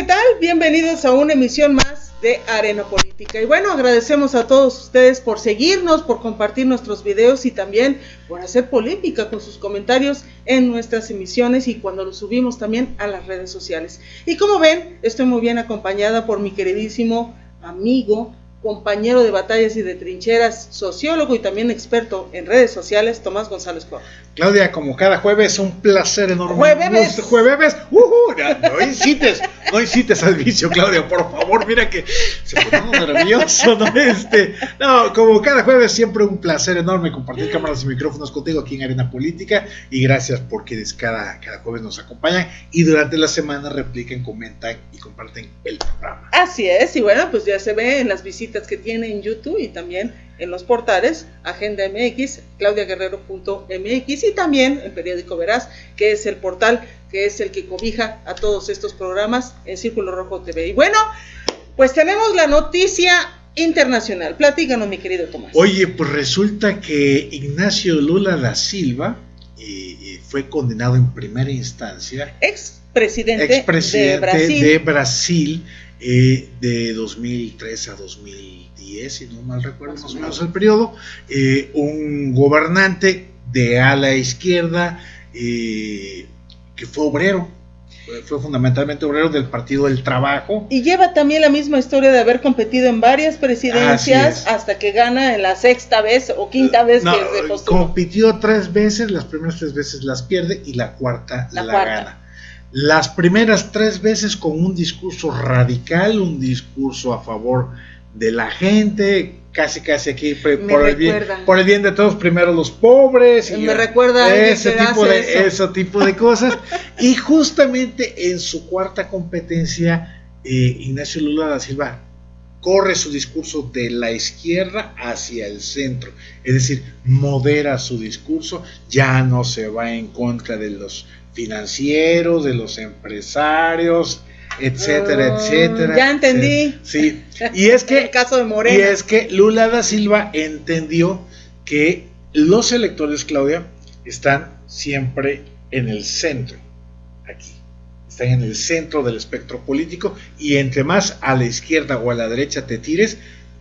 ¿qué tal? Bienvenidos a una emisión más de Arena Política. Y bueno, agradecemos a todos ustedes por seguirnos, por compartir nuestros videos y también por hacer polémica con sus comentarios en nuestras emisiones y cuando los subimos también a las redes sociales. Y como ven, estoy muy bien acompañada por mi queridísimo amigo, compañero de batallas y de trincheras, sociólogo y también experto en redes sociales, Tomás González Cuadra. Claudia, como cada jueves, un placer enorme. ¡Jueves! No incites al vicio, Claudia, por favor, mira que se pone uno nervioso, ¿no? No, como cada jueves, siempre un placer enorme compartir cámaras y micrófonos contigo aquí en Arena Política, y gracias porque cada jueves nos acompañan y durante la semana replican, comentan y comparten el programa. Así es, y bueno, pues ya se ve en las visitas que tiene en YouTube y también en los portales Agenda MX, claudiaguerrero.mx y también en Periódico Veraz, que es el portal que es el que cobija a todos estos programas en Círculo Rojo TV. Y bueno, pues tenemos la noticia internacional. Platícanos, mi querido Tomás. Oye, pues resulta que Ignacio Lula da Silva fue condenado en primera instancia, expresidente de Brasil, de 2003 a 2010, si no mal recuerdo, más o menos el periodo, un gobernante de ala izquierda, que fue obrero, fue fundamentalmente obrero del Partido del Trabajo. Y lleva también la misma historia de haber competido en varias presidencias hasta que gana en la sexta vez o quinta vez que se postuló. Compitió 3 veces, las primeras 3 veces las pierde y la cuarta la gana. Las primeras 3 veces con un discurso radical, un discurso a favor de la gente, casi aquí por el bien de todos, primero los pobres, y me recuerda ese tipo de cosas. Y justamente en su cuarta competencia, Ignacio Lula da Silva corre su discurso de la izquierda hacia el centro, es decir, modera su discurso, ya no se va en contra de los financieros, de los empresarios, etcétera. Ya entendí. Sí. Y es que el caso de Morena. Y es que Lula da Silva entendió que los electores, Claudia, están siempre en el centro, aquí. Están en el centro del espectro político y entre más a la izquierda o a la derecha te tires,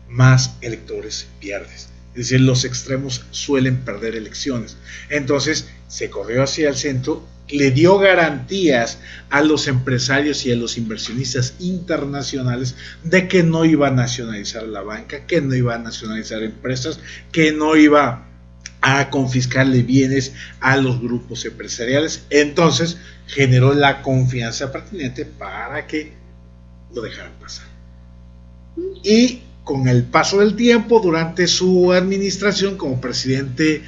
más electores pierdes. Es decir, los extremos suelen perder elecciones. Entonces se corrió hacia el centro, le dio garantías a los empresarios y a los inversionistas internacionales de que no iba a nacionalizar la banca, que no iba a nacionalizar empresas, que no iba a confiscarle bienes a los grupos empresariales. Entonces generó la confianza pertinente para que lo dejaran pasar. Y con el paso del tiempo, durante su administración como presidente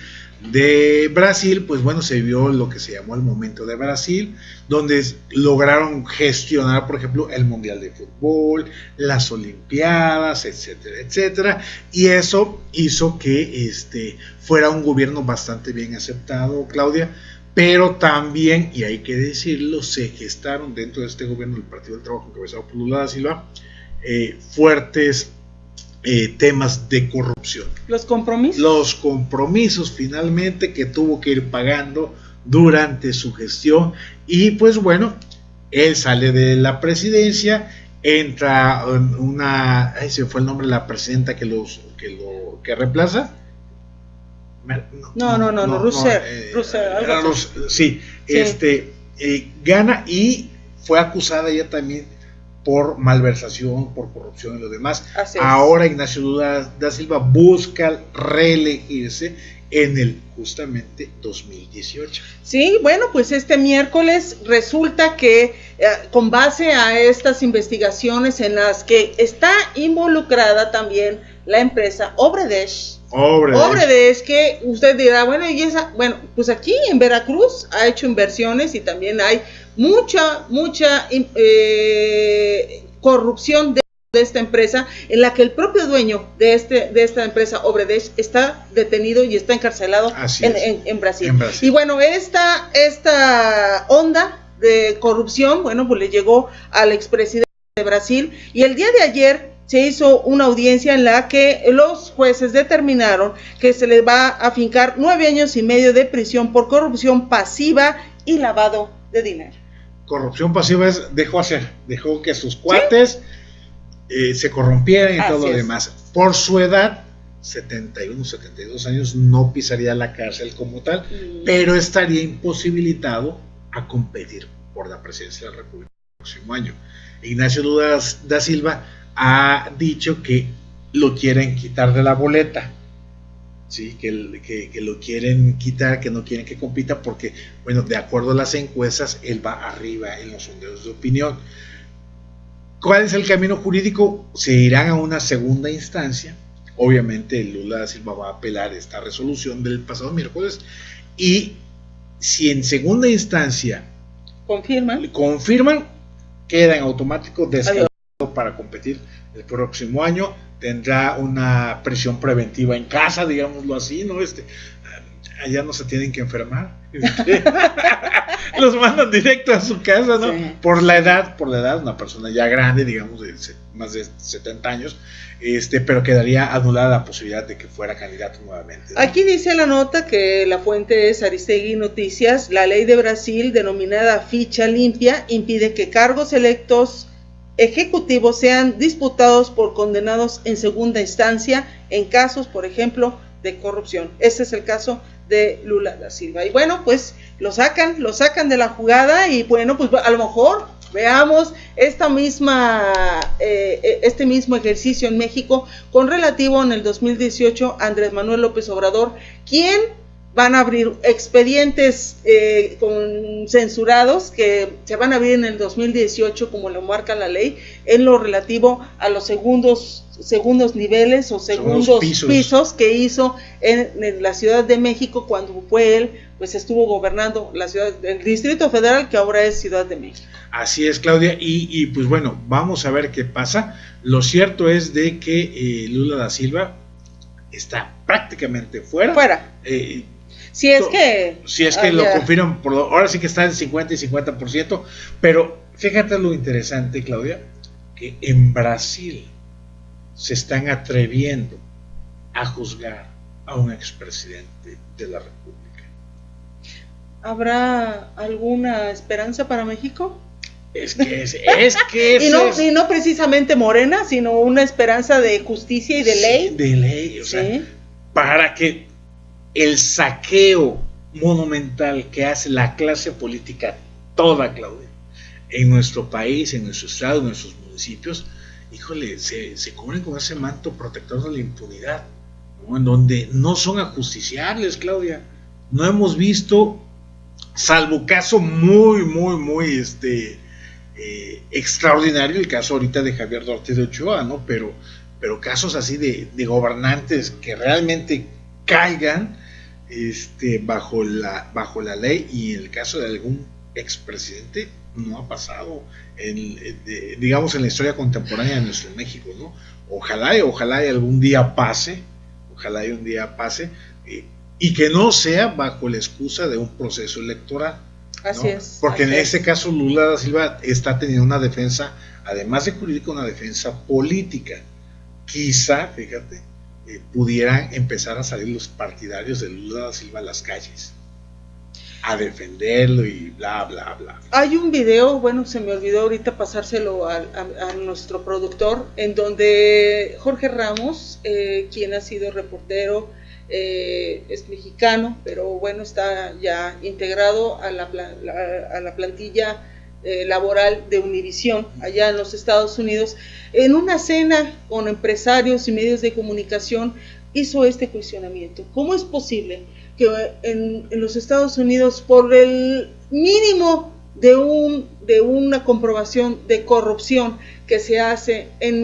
de Brasil, pues bueno, se vio lo que se llamó el momento de Brasil, donde lograron gestionar, por ejemplo, el Mundial de Fútbol, las Olimpiadas, etcétera, y eso hizo que fuera un gobierno bastante bien aceptado, Claudia, pero también, y hay que decirlo, se gestaron dentro de este gobierno del Partido del Trabajo encabezado por Lula da Silva, fuertes temas de corrupción. ¿Los compromisos finalmente que tuvo que ir pagando durante su gestión. Y pues bueno, él sale de la presidencia, entra se fue el nombre de la presidenta que reemplaza. Gana y fue acusada ella también por malversación, por corrupción y lo demás. Ahora Ignacio Lula da Silva busca reelegirse en el justamente 2018. Sí, bueno, pues este miércoles resulta que con base a estas investigaciones en las que está involucrada también la empresa Obredesh, que usted dirá, bueno, y esa, bueno, pues aquí en Veracruz ha hecho inversiones y también hay mucha corrupción de esta empresa, en la que el propio dueño de esta empresa Obredesh está detenido y está encarcelado en Brasil. Y bueno, esta onda de corrupción, bueno, pues le llegó al expresidente de Brasil, y el día de ayer se hizo una audiencia en la que los jueces determinaron que se les va a afincar 9 años y medio de prisión por corrupción pasiva y lavado de dinero. Corrupción pasiva es dejó que sus cuates se corrompieran y Así todo lo es. demás. Por su edad, 71, 72 años, no pisaría la cárcel como tal, pero estaría imposibilitado a competir por la presidencia de la República el próximo año. Ignacio Lula da Silva ha dicho que lo quieren quitar de la boleta, ¿sí? que lo quieren quitar, que no quieren que compita porque, bueno, de acuerdo a las encuestas, él va arriba en los sondeos de opinión. ¿Cuál es el camino jurídico? Se irán a una segunda instancia. Obviamente Lula da Silva va a apelar esta resolución del pasado miércoles, y si en segunda instancia confirman, queda en automático descartado para competir el próximo año. Tendrá una prisión preventiva en casa, digámoslo así, ¿no? Allá no se tienen que enfermar. Los mandan directo a su casa, ¿no? Sí. Por la edad, una persona ya grande, digamos, de más de 70 años, pero quedaría anulada la posibilidad de que fuera candidato nuevamente, ¿no? Aquí dice la nota que la fuente es Aristegui Noticias. La ley de Brasil, denominada ficha limpia, impide que cargos electos ejecutivos sean disputados por condenados en segunda instancia en casos, por ejemplo, de corrupción. Este es el caso de Lula da Silva. Y bueno, pues lo sacan de la jugada, y bueno, pues a lo mejor veamos este mismo ejercicio en México con relativo en el 2018 a Andrés Manuel López Obrador, quien van a abrir expedientes censurados que se van a abrir en el 2018, como lo marca la ley, en lo relativo a los segundos niveles o segundos pisos que hizo en la Ciudad de México cuando fue él, pues estuvo gobernando la ciudad, el Distrito Federal, que ahora es Ciudad de México. Así es, Claudia, y pues bueno, vamos a ver qué pasa. Lo cierto es de que Lula da Silva está prácticamente fuera. Si es que lo confirman, ahora sí que está en 50 y 50%, pero fíjate lo interesante, Claudia, que en Brasil se están atreviendo a juzgar a un expresidente de la República. ¿Habrá alguna esperanza para México? Y no precisamente morena, sino una esperanza de justicia y de ley. De ley, o sea, para que el saqueo monumental que hace la clase política toda, Claudia, en nuestro país, en nuestro estado, en nuestros municipios, híjole, se cubren con ese manto protector de la impunidad, ¿no? En donde no son ajusticiables, Claudia. No hemos visto, salvo caso muy extraordinario, el caso ahorita de Javier Duarte de Ochoa, ¿no? Pero casos así de gobernantes que realmente caigan bajo la ley, y en el caso de algún expresidente no ha pasado digamos en la historia contemporánea de nuestro México, ¿no? Ojalá y algún día pase, y que no sea bajo la excusa de un proceso electoral, ¿no? Así es. Porque en ese caso Lula da Silva está teniendo una defensa, además de jurídica, una defensa política. Quizá, fíjate, pudieran empezar a salir los partidarios de Lula da Silva a las calles a defenderlo y bla, bla, bla. Hay un video, bueno, se me olvidó ahorita pasárselo a nuestro productor, en donde Jorge Ramos, quien ha sido reportero, es mexicano, pero bueno, está ya integrado a la plantilla laboral de Univisión allá en los Estados Unidos. En una cena con empresarios y medios de comunicación hizo este cuestionamiento: ¿cómo es posible que en los Estados Unidos, por el mínimo de una comprobación de corrupción que se hace en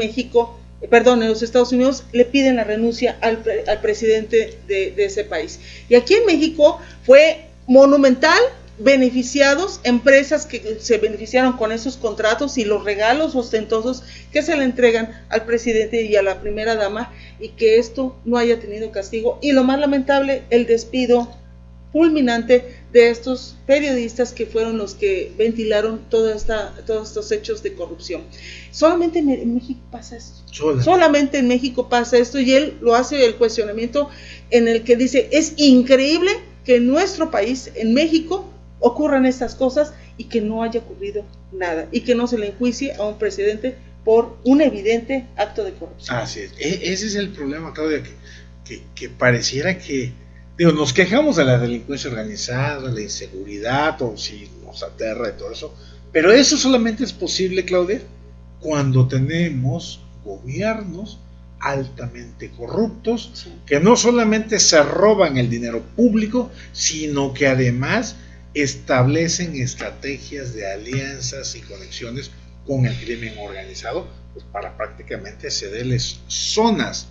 en los Estados Unidos, le piden la renuncia al presidente de ese país? Y aquí en México fue monumental, beneficiados, empresas que se beneficiaron con esos contratos y los regalos ostentosos que se le entregan al presidente y a la primera dama, y que esto no haya tenido castigo. Y lo más lamentable, el despido fulminante de estos periodistas que fueron los que ventilaron todos estos hechos de corrupción. Solamente en México pasa esto. Solamente en México pasa esto, y él lo hace el cuestionamiento en el que dice: es increíble que en nuestro país, en México, ocurran estas cosas y que no haya ocurrido nada y que no se le enjuicie a un presidente por un evidente acto de corrupción. Así es. Ese es el problema, Claudia, que pareciera que, digo, nos quejamos de la delincuencia organizada, la inseguridad, o si nos aterra y todo eso, pero eso solamente es posible, Claudia, cuando tenemos gobiernos altamente corruptos, sí, que no solamente se roban el dinero público, sino que además establecen estrategias de alianzas y conexiones con el crimen organizado, pues para prácticamente cederles zonas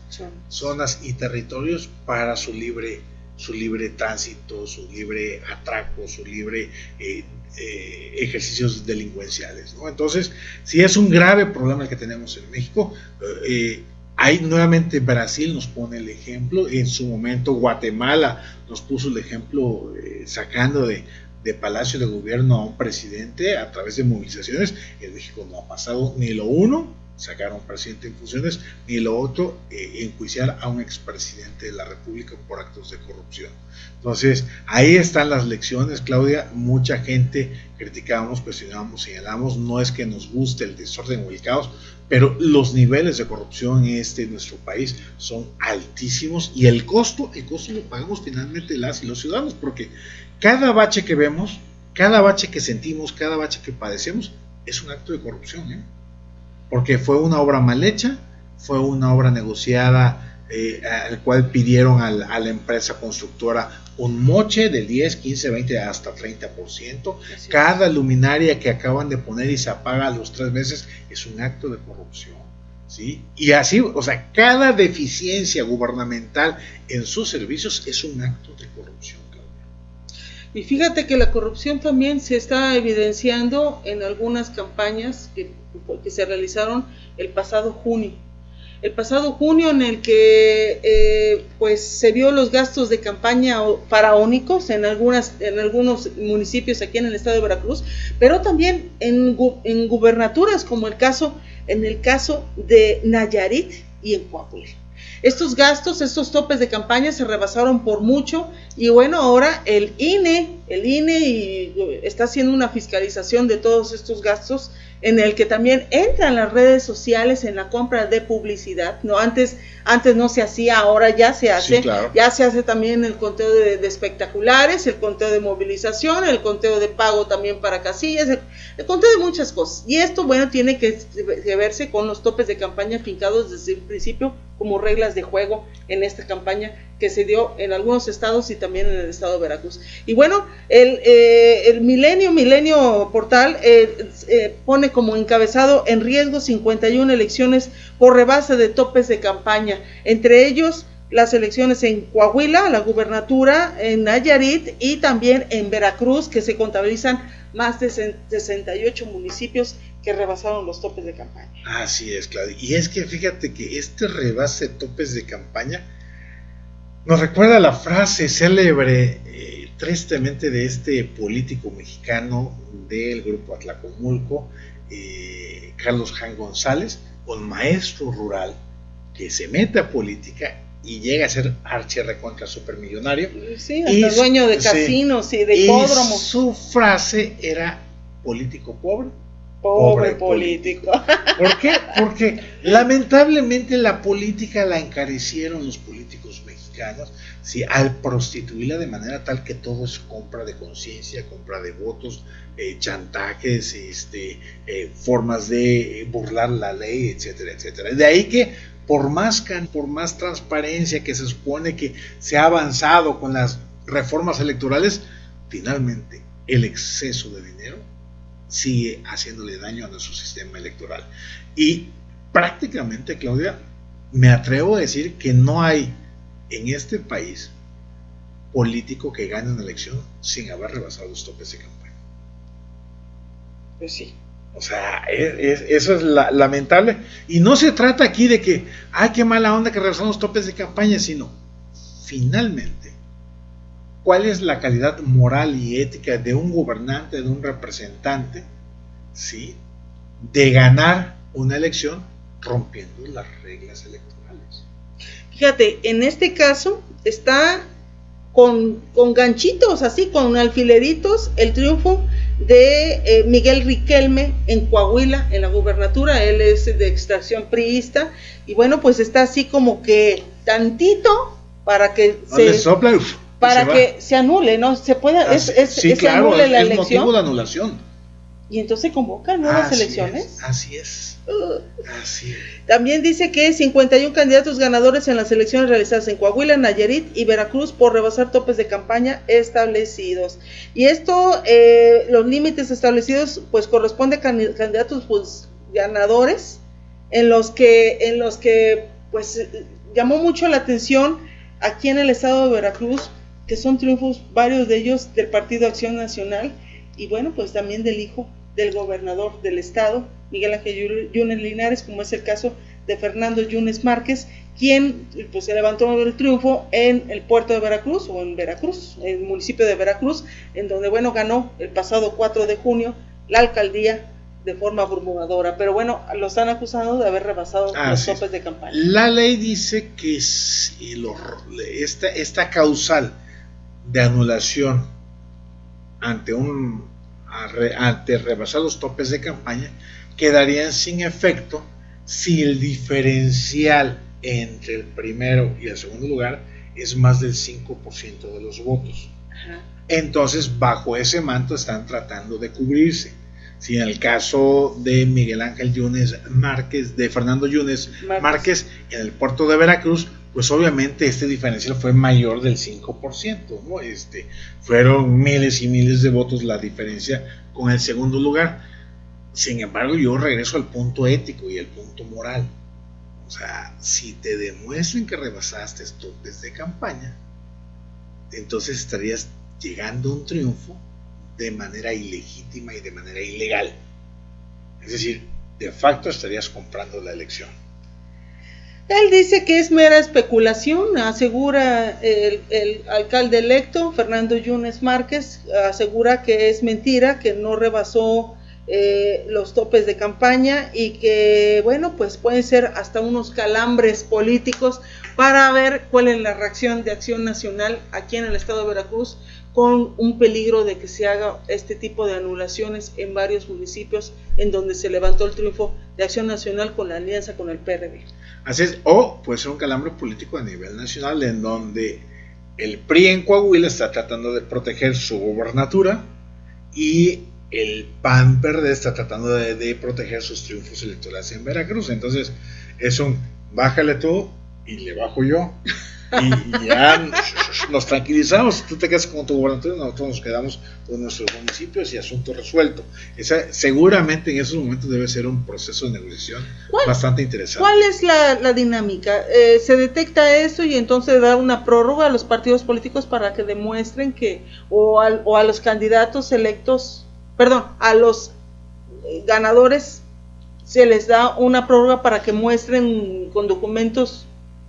y territorios para su libre tránsito, su libre atraco, su libre ejercicios delincuenciales, ¿no? Entonces, sí es un grave problema el que tenemos en México. Ahí nuevamente Brasil nos pone el ejemplo, en su momento Guatemala nos puso el ejemplo sacando de Palacio de Gobierno a un presidente a través de movilizaciones. En México no ha pasado ni lo uno, sacar a un presidente en funciones, ni lo otro, enjuiciar a un expresidente de la República por actos de corrupción. Entonces, ahí están las lecciones, Claudia. Mucha gente criticábamos, cuestionábamos, señalamos, no es que nos guste el desorden o el caos, pero los niveles de corrupción en nuestro país son altísimos y el costo lo pagamos finalmente las y los ciudadanos, porque cada bache que vemos, cada bache que sentimos, cada bache que padecemos es un acto de corrupción, ¿eh? Porque fue una obra mal hecha, fue una obra negociada al cual pidieron a la empresa constructora un moche del 10, 15, 20 hasta 30%. Cada luminaria que acaban de poner y se apaga a los 3 meses es un acto de corrupción, ¿sí? Y así, o sea, cada deficiencia gubernamental en sus servicios es un acto de corrupción. Y fíjate que la corrupción también se está evidenciando en algunas campañas que se realizaron el pasado junio. El pasado junio, en el que pues se vio los gastos de campaña faraónicos en algunos municipios aquí en el estado de Veracruz, pero también en gubernaturas como en el caso de Nayarit y en Coahuila. Estos gastos, estos topes de campaña se rebasaron por mucho y bueno, ahora el INE está haciendo una fiscalización de todos estos gastos, en el que también entran las redes sociales en la compra de publicidad, ¿no? Antes no se hacía, ahora ya se hace, sí, claro. Ya se hace también el conteo de espectaculares, el conteo de movilización, el conteo de pago también para casillas, el conteo de muchas cosas, y esto, bueno, tiene que verse con los topes de campaña fincados desde el principio como reglas de juego en esta campaña que se dio en algunos estados y también en el estado de Veracruz. Y bueno, el Milenio Portal pone como encabezado: en riesgo 51 elecciones por rebase de topes de campaña, entre ellos las elecciones en Coahuila, la gubernatura, en Nayarit y también en Veracruz, que se contabilizan más de 68 municipios que rebasaron los topes de campaña. Así es, Claudia. Y es que fíjate que este rebase de topes de campaña nos recuerda la frase célebre, tristemente, de este político mexicano del grupo Atlacomulco, Carlos Jan González, un maestro rural que se mete a política y llega a ser archirrecontra supermillonario. Sí, hasta dueño de casinos, sí, y de hipódromos. Su frase era: político pobre, pobre político. ¿Por qué? Porque lamentablemente la política la encarecieron los políticos mexicanos, ¿sí? Al prostituirla de manera tal que todo es compra de conciencia, compra de votos, chantajes, formas de burlar la ley, etcétera, etcétera. De ahí que por más transparencia que se supone que se ha avanzado con las reformas electorales, finalmente el exceso de dinero sigue haciéndole daño a nuestro sistema electoral. Y prácticamente, Claudia, me atrevo a decir que no hay en este país político que gane una elección sin haber rebasado los topes de campaña. Pues sí. O sea, eso es lamentable. Y no se trata aquí de que, ay, qué mala onda que rebasaron los topes de campaña, sino, finalmente, ¿cuál es la calidad moral y ética de un gobernante, de un representante, ¿sí?, de ganar una elección rompiendo las reglas electorales? Fíjate, en este caso está con ganchitos, así, con alfileritos, el triunfo de Miguel Riquelme en Coahuila, en la gubernatura. Él es de extracción priista, y bueno, pues está así como que tantito para que se anule, ¿no? Se pueda, sí, claro, anule la elección. Motivo de anulación. Y entonces convocan nuevas elecciones. Así es. También dice que 51 candidatos ganadores en las elecciones realizadas en Coahuila, Nayarit y Veracruz por rebasar topes de campaña establecidos. Y esto, los límites establecidos, pues corresponde a candidatos pues ganadores, en los que pues llamó mucho la atención aquí en el estado de Veracruz, que son triunfos, varios de ellos del Partido Acción Nacional, y bueno, pues también del hijo del gobernador del estado, Miguel Ángel Yunes Linares, como es el caso de Fernando Yunes Márquez, quien pues se levantó el triunfo en el puerto de Veracruz, o en Veracruz, en el municipio de Veracruz, en donde bueno, ganó el pasado 4 de junio la alcaldía de forma abrumadora, pero bueno, los han acusado de haber rebasado los topes de campaña. La ley dice que esta causal de anulación ante rebasar los topes de campaña quedarían sin efecto si el diferencial entre el primero y el segundo lugar es más del 5% de los votos. Ajá. Entonces, bajo ese manto están tratando de cubrirse. Si en el caso de Miguel Ángel Yunes Márquez, de Fernando Yunes Márquez en el puerto de Veracruz, pues obviamente este diferencial fue mayor del 5%, ¿no? Fueron miles y miles de votos la diferencia con el segundo lugar. Sin embargo, yo regreso al punto ético y al punto moral. O sea, si te demuestran que rebasaste topes de campaña, entonces estarías llegando a un triunfo de manera ilegítima y de manera ilegal. Es decir, de facto estarías comprando la elección. Él dice que es mera especulación, asegura el alcalde electo, Fernando Yunes Márquez, asegura que es mentira, que no rebasó los topes de campaña, y que bueno, pues pueden ser hasta unos calambres políticos para ver cuál es la reacción de Acción Nacional aquí en el estado de Veracruz, con un peligro de que se haga este tipo de anulaciones en varios municipios en donde se levantó el triunfo de Acción Nacional con la alianza con el PRD. Así es, o puede ser un calambre político a nivel nacional en donde el PRI en Coahuila está tratando de proteger su gobernatura y el PAN PRD está tratando de proteger sus triunfos electorales en Veracruz. Entonces es un bájale tú y le bajo yo y ya nos tranquilizamos. Tú te quedas con tu gobernatura y nosotros nos quedamos con nuestros municipios y asunto resuelto. Seguramente en esos momentos debe ser un proceso de negociación bastante interesante. ¿Cuál es la dinámica? ¿Se detecta eso y entonces da una prórroga a los partidos políticos para que demuestren que, o a los candidatos electos, a los ganadores, se les da una prórroga para que muestren con documentos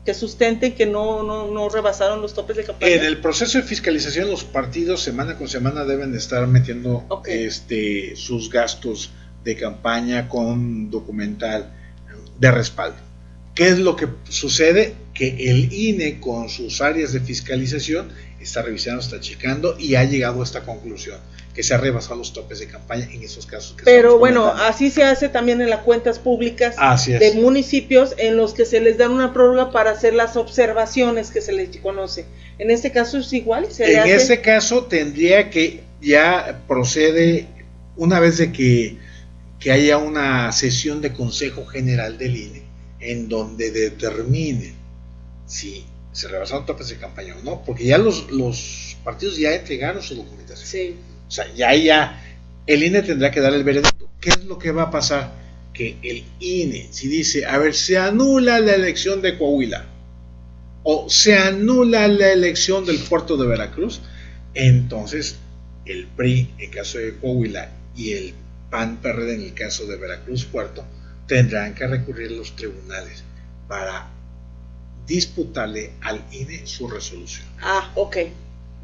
que sustenten que no rebasaron los topes de campaña? En el proceso de fiscalización, los partidos semana con semana deben de estar metiendo sus gastos de campaña con documental de respaldo. ¿Qué es lo que sucede? Que el INE con sus áreas de fiscalización está revisando, está checando y ha llegado a esta conclusión, que se ha rebasado los topes de campaña en esos casos. Pero bueno, así se hace también en las cuentas públicas de municipios, en los que se les da una prórroga para hacer las observaciones que se les conoce. En este caso es igual. En este caso tendría que ya procede, una vez de que haya una sesión de Consejo General del INE, en donde determine si se rebasaron topes de campaña o no, porque ya los partidos ya entregaron su documentación. Sí. O sea, ya el INE tendrá que dar el veredicto. ¿Qué es lo que va a pasar? Que el INE, si dice, a ver, se anula la elección de Coahuila o se anula la elección del puerto de Veracruz, entonces el PRI en caso de Coahuila y el PAN PRD en el caso de Veracruz Puerto tendrán que recurrir a los tribunales para disputarle al INE su resolución. Ok.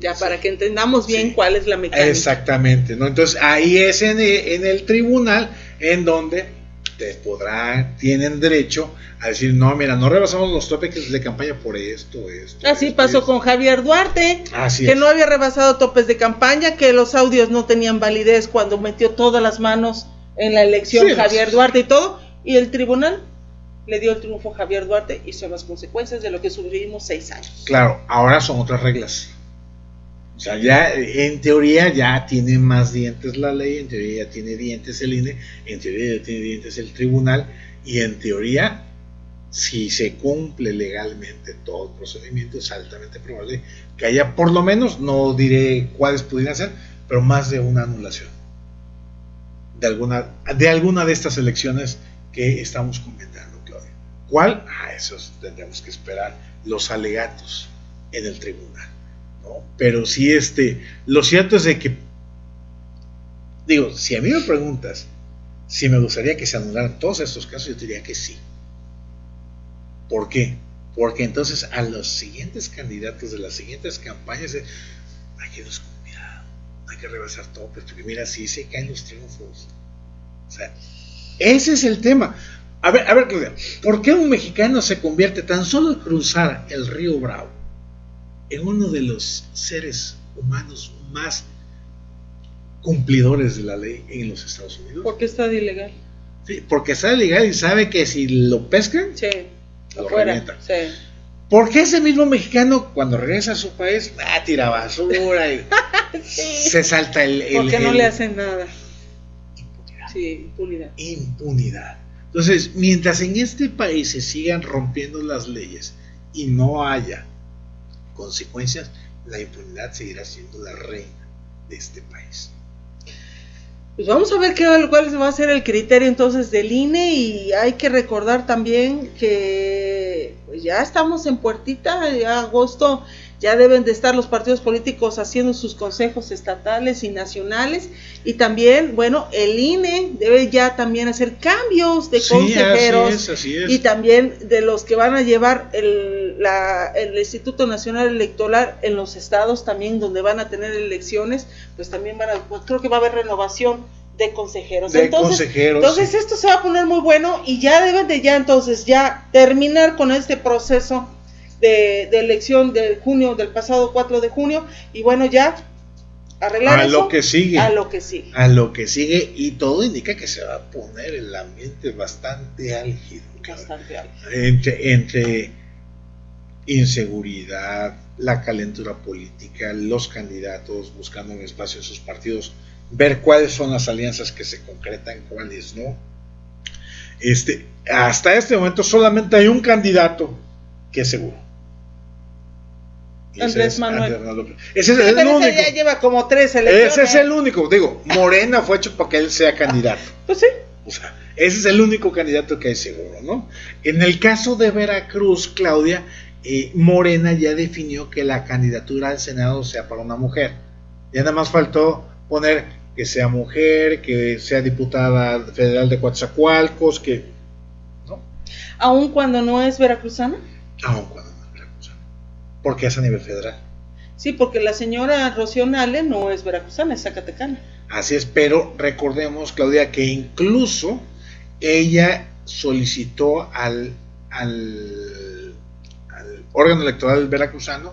Ya, para que entendamos bien cuál es la mecánica. Exactamente, ¿no? Entonces ahí es en el tribunal en donde tienen derecho a decir, no, mira, no rebasamos los topes de campaña por esto. Así pasó con Javier Duarte, Así que es. no había rebasado topes de campaña, que los audios no tenían validez cuando metió todas las manos en la elección Javier Duarte y todo, y el tribunal le dio el triunfo a Javier Duarte y son las consecuencias de lo que sufrimos 6 años. Claro, ahora son otras reglas. O sea, ya en teoría ya tiene más dientes la ley, en teoría ya tiene dientes el INE, en teoría ya tiene dientes el tribunal, y en teoría, si se cumple legalmente todo el procedimiento, es altamente probable que haya, por lo menos, no diré cuáles pudieran ser, pero más de una anulación de alguna de estas elecciones que estamos comentando, Claudia. ¿Cuál? Eso tendremos que esperar los alegatos en el tribunal, ¿no? Pero sí, lo cierto es de que, digo, si a mí me preguntas si me gustaría que se anularan todos estos casos, yo diría que sí. ¿Por qué? Porque entonces a los siguientes candidatos de las siguientes campañas hay que irnos con cuidado, hay que rebasar topes, porque mira, sí se caen los triunfos. O sea, ese es el tema. A ver, Claudia, ¿por qué un mexicano se convierte tan solo al cruzar el río Bravo en uno de los seres humanos más cumplidores de la ley en los Estados Unidos? Porque está de ilegal. Sí, porque está ilegal y sabe que si lo pescan, sí, lo revientan. Sí. ¿Por qué ese mismo mexicano cuando regresa a su país tira basura y sí. se salta porque no le hacen nada? Impunidad. Sí, Impunidad. Entonces, mientras en este país se sigan rompiendo las leyes y no haya consecuencias, la impunidad seguirá siendo la reina de este país. Pues vamos a ver cuál va a ser el criterio entonces del INE, y hay que recordar también que pues ya estamos en puertita, ya agosto, ya deben de estar los partidos políticos haciendo sus consejos estatales y nacionales, y también, bueno, el INE debe ya también hacer cambios de consejeros, así es. Y también de los que van a llevar el Instituto Nacional Electoral en los estados también donde van a tener elecciones, pues también creo que va a haber renovación de consejeros. Entonces esto se va a poner muy bueno, y ya deben de entonces terminar con este proceso de elección del pasado 4 de junio, y bueno, ya arreglar a lo que sigue, y todo indica que se va a poner el ambiente bastante álgido. Entre inseguridad, la calentura política, los candidatos buscando un espacio en sus partidos, ver cuáles son las alianzas que se concretan, cuáles no. Hasta este momento solamente hay un candidato que es seguro. Andrés Manuel. Ese es el único. Ya lleva como 3 elecciones. Ese es el único. Digo, Morena fue hecho para que él sea candidato. Pues sí. O sea, ese es el único candidato que hay seguro, ¿no? En el caso de Veracruz, Claudia, Morena ya definió que la candidatura al Senado sea para una mujer. Ya nada más faltó poner que sea mujer, que sea diputada federal de Coatzacoalcos, que... ¿no? ¿Aun cuando no es veracruzana? Aun cuando no es veracruzana. Porque es a nivel federal. Sí, porque la señora Rocío Nale no es veracruzana, es zacatecana. Así es, pero recordemos, Claudia, que incluso ella solicitó al órgano electoral veracruzano,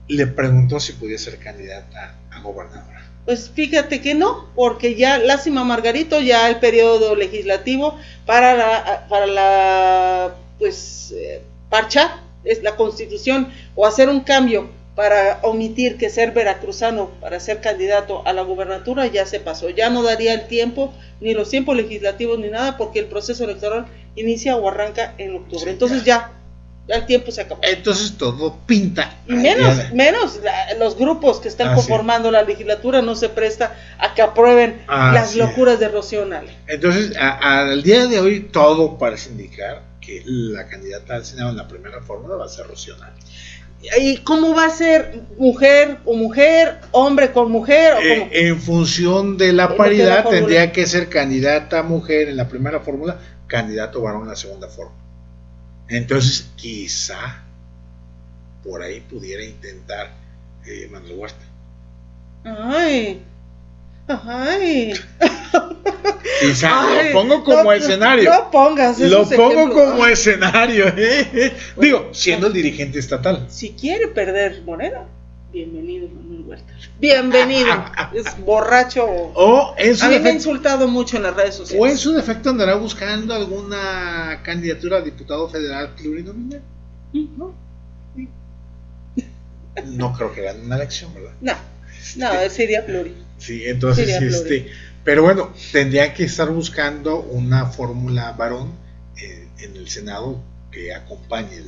le preguntó si podía ser candidata a gobernadora. Pues fíjate que no, porque ya lástima Margarito, ya el periodo legislativo para parchar es la Constitución o hacer un cambio para omitir que ser veracruzano para ser candidato a la gubernatura ya se pasó, ya no daría el tiempo, ni los tiempos legislativos ni nada, porque el proceso electoral inicia o arranca en octubre, sí, entonces ya el tiempo se acabó. Entonces todo pinta. Y menos los grupos que están conformando la legislatura no se presta a que aprueben las locuras de Rocío Nale. Entonces, al día de hoy todo parece indicar que la candidata al Senado en la primera fórmula va a ser Rocío Nale. ¿Y cómo va a ser? ¿Mujer o mujer? ¿Hombre con mujer? ¿O cómo? En función de la paridad tendría que ser candidata mujer en la primera fórmula, candidato varón en la segunda fórmula. Entonces, quizá por ahí pudiera intentar Manuel Huerta. Ay. Lo pongo como escenario. No pongas Lo esos pongo ejemplos. como escenario. Digo, siendo el dirigente estatal. Si quiere perder Morena, bienvenido Manuel Huerta. Bienvenido. Es borracho. O en su A mí me ha defecto, insultado mucho en las redes sociales. o en su defecto andará buscando alguna candidatura a diputado federal plurinominal. ¿No? No creo que gane una elección, ¿verdad? No, sería pluri. Sí, entonces, Sería pero bueno, tendría que estar buscando una fórmula varón en el Senado que acompañe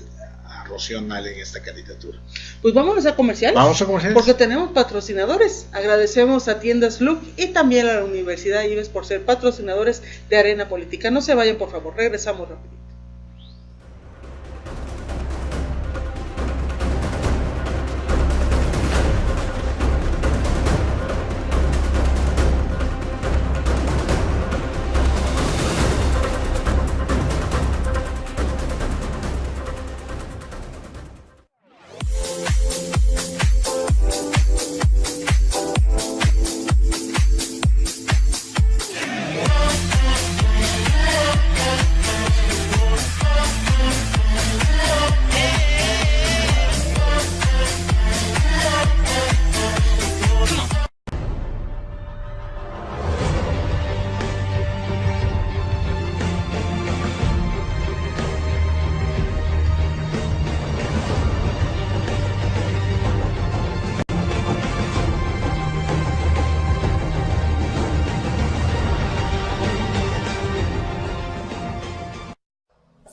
a Rocío Nale en esta candidatura. Pues vámonos a comerciales. Vamos a comerciales. Porque tenemos patrocinadores. Agradecemos a Tiendas Look y también a la Universidad Ives por ser patrocinadores de Arena Política. No se vayan, por favor, regresamos rápido.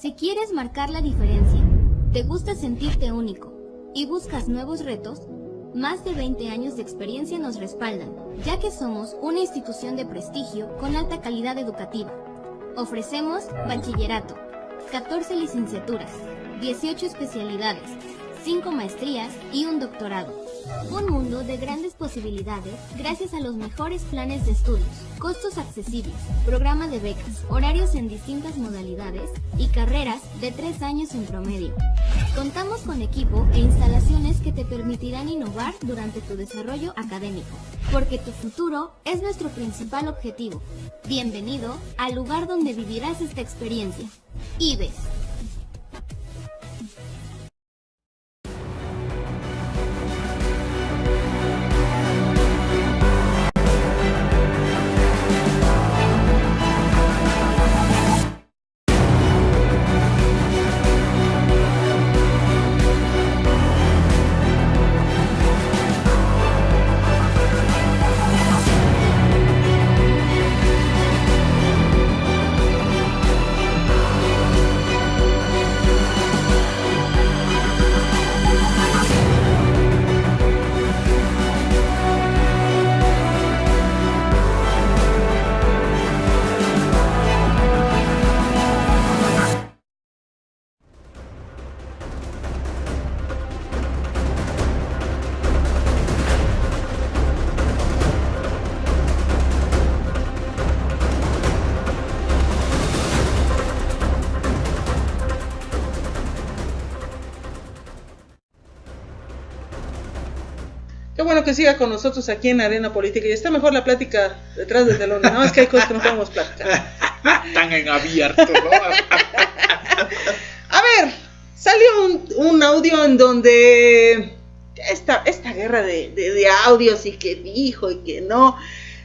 Si quieres marcar la diferencia, te gusta sentirte único y buscas nuevos retos, más de 20 años de experiencia nos respaldan, ya que somos una institución de prestigio con alta calidad educativa. Ofrecemos bachillerato, 14 licenciaturas, 18 especialidades, 5 maestrías y un doctorado. Un mundo de grandes posibilidades gracias a los mejores planes de estudios, costos accesibles, programa de becas, horarios en distintas modalidades y carreras de 3 años en promedio. Contamos con equipo e instalaciones que te permitirán innovar durante tu desarrollo académico, porque tu futuro es nuestro principal objetivo. Bienvenido al lugar donde vivirás esta experiencia. IBES. Qué bueno que siga con nosotros aquí en Arena Política. Y está mejor la plática detrás del telón. No, es que hay cosas que no podemos platicar. Tan en abierto, ¿no? A ver, salió un audio en donde esta guerra de audios y que dijo y que no.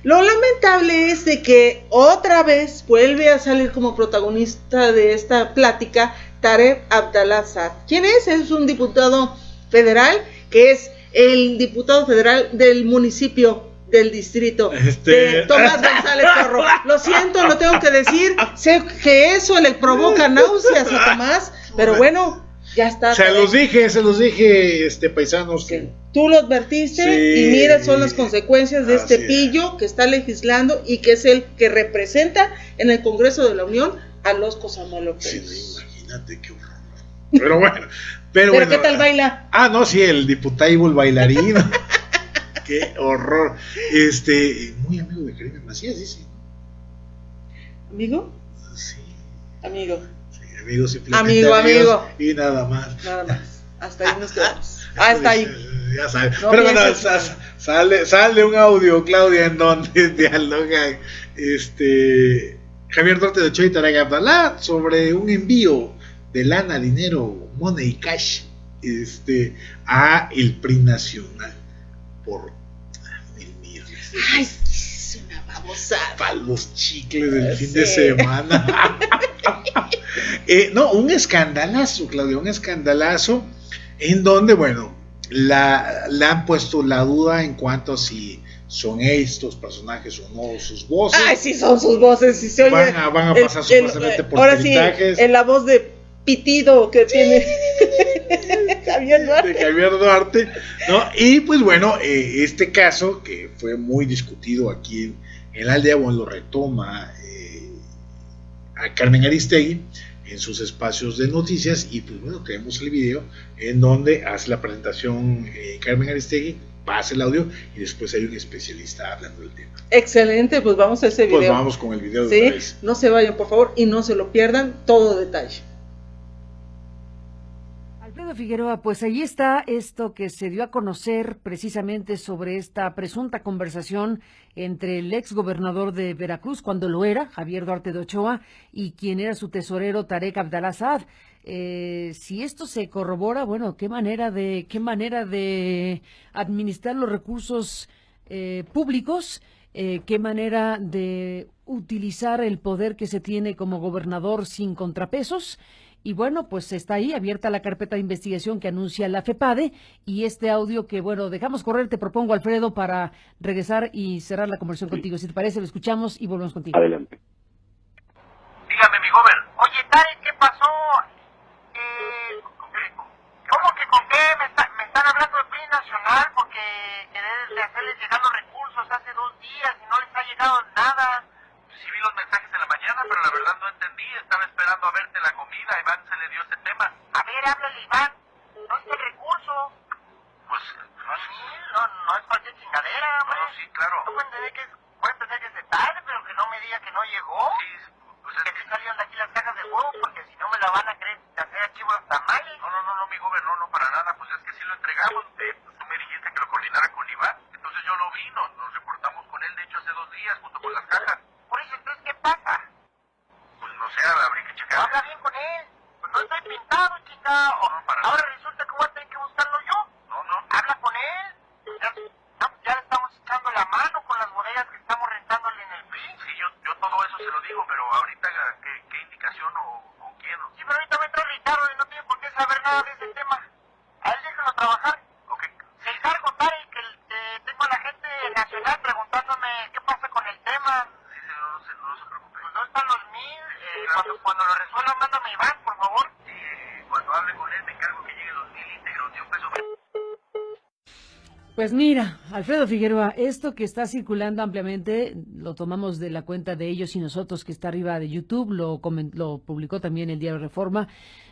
Lo lamentable es de que otra vez vuelve a salir como protagonista de esta plática Tarek Abdallah Saad. ¿Quién es? Es un diputado federal que es el diputado federal del municipio del distrito de Tomás González Porro. Lo siento, lo tengo que decir. Sé que eso le provoca náuseas a Tomás, pero bueno, ya está. Se los dije, paisanos. Que tú lo advertiste, sí, y mira, son las consecuencias de este pillo que está legislando y que es el que representa en el Congreso de la Unión a los cosamaloperos. Sí, imagínate qué horror. Pero bueno. Pero bueno, ¿qué tal baila? No, sí, el diputado bailarín. Qué horror. Muy amigo de Crimen Macías, dice. ¿Amigo? Sí. Amigo. Sí, amigo, simplemente amigo. Y nada más. Nada más. Hasta ahí nos quedamos. Hasta ahí. Ya sabes. No, pero bueno, sale un audio, Claudia, en donde dialoga Javier Duarte de Ochoa y Tarek Abdalá sobre un envío de lana, dinero, money, cash, a el PRI nacional por 1,000 millones. Ay, es una babosada. Para los chicles del fin de semana. No, un escandalazo, Claudia, un escandalazo en donde, bueno, le han puesto la duda en cuanto a si son estos personajes o no sus voces. Ay, sí son sus voces, si se oye. Van a pasar supuestamente por ahora peritajes. Sí, en la voz de pitido que tiene Javier Duarte. De Javier Duarte, ¿no? Y pues bueno, este caso que fue muy discutido aquí en la aldea, bueno, lo retoma a Carmen Aristegui en sus espacios de noticias y pues bueno, tenemos el video en donde hace la presentación Carmen Aristegui, pasa el audio y después hay un especialista hablando del tema. Excelente, pues vamos a ese video. Pues vamos con el video de sí, una vez. No se vayan por favor y no se lo pierdan, todo detalle. Alfredo Figueroa, pues ahí está esto que se dio a conocer precisamente sobre esta presunta conversación entre el ex gobernador de Veracruz, cuando lo era, Javier Duarte de Ochoa, y quien era su tesorero, Tarek Abdalá Saad. Si esto se corrobora, bueno, qué manera de administrar los recursos públicos, qué manera de utilizar el poder que se tiene como gobernador sin contrapesos. Y bueno, pues está ahí abierta la carpeta de investigación que anuncia la FEPADE y este audio que, bueno, dejamos correr, te propongo, Alfredo, para regresar y cerrar la conversación contigo. Si te parece, lo escuchamos y volvemos contigo. Adelante. Dígame, mi gober. Oye, Tarek, ¿qué pasó? ¿Cómo que con qué? Me están hablando del PRI nacional porque querés hacerles llegar los recursos hace 2 días y no les ha llegado nada. Sí vi los mensajes de la mañana, pero la verdad no entendí. Estaba esperando a verte la comida. A Iván se le dio ese tema. A ver, háblale, Iván. ¿No es el recurso? Pues, no sí, no es cualquier chingadera, hombre. No, sí, claro. Puedo entender que es de tarde, pero que no me diga que no llegó. Sí, pues es que salieron de aquí las cajas de huevo, porque si no me la van a creer hacer archivo de tamales. No, mi gober, no, para nada. Pues es que sí lo entregamos. Tú me dijiste que lo coordinara con Iván. Entonces yo lo vi, nos reportamos con él, de hecho, hace 2 días, junto con las cajas. Por eso, entonces, ¿qué pasa? Pues no sé, habría que checar. Habla bien con él. Pues no estoy pintado, chingado. No, para ahora nada. Resulta que voy a tener que buscarlo yo. No. Habla con él. Ya le estamos echando la mano con las bodegas que estamos rentándole en el PRI. Sí, yo todo eso se lo digo, pero ahorita, ¿qué indicación o quién? Sí, pero ahorita me entra Ricardo y no tiene por qué saber nada de ese tema. A él déjalo trabajar. Ok. Se encargo, Tarek, que tengo a la gente nacional preguntándome qué pasa con el tema. Sí, no se preocupe. Pues no están los 1,000. Cuando lo resuelvan, mándame a Iván, por favor. Cuando hable con él, me encargo que lleguen los 1,000 íntegros de un peso. Pues mira, Alfredo Figueroa, esto que está circulando ampliamente, lo tomamos de la cuenta de Ellos y Nosotros, que está arriba de YouTube, lo publicó también el diario Reforma.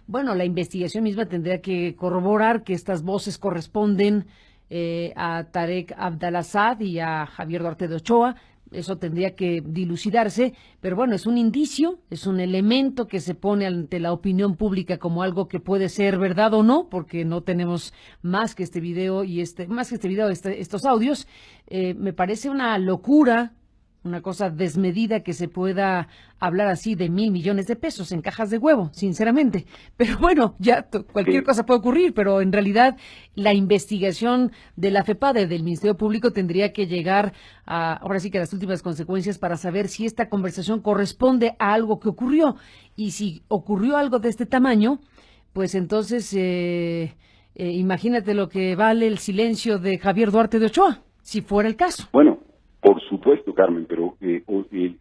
Bueno, la investigación misma tendría que corroborar que estas voces corresponden a Tarek Abdalá Saad y a Javier Duarte de Ochoa. Eso tendría que dilucidarse, pero bueno, es un indicio, es un elemento que se pone ante la opinión pública como algo que puede ser verdad o no, porque no tenemos más que este video y estos audios. Me parece una locura, una cosa desmedida que se pueda hablar así de 1,000 millones de pesos en cajas de huevo, sinceramente. Pero bueno, ya cualquier cosa puede ocurrir, pero en realidad la investigación de la FEPADE, del Ministerio Público, tendría que llegar ahora sí que a las últimas consecuencias para saber si esta conversación corresponde a algo que ocurrió. Y si ocurrió algo de este tamaño, pues entonces imagínate lo que vale el silencio de Javier Duarte de Ochoa, si fuera el caso. Bueno, por supuesto, Carmen, pero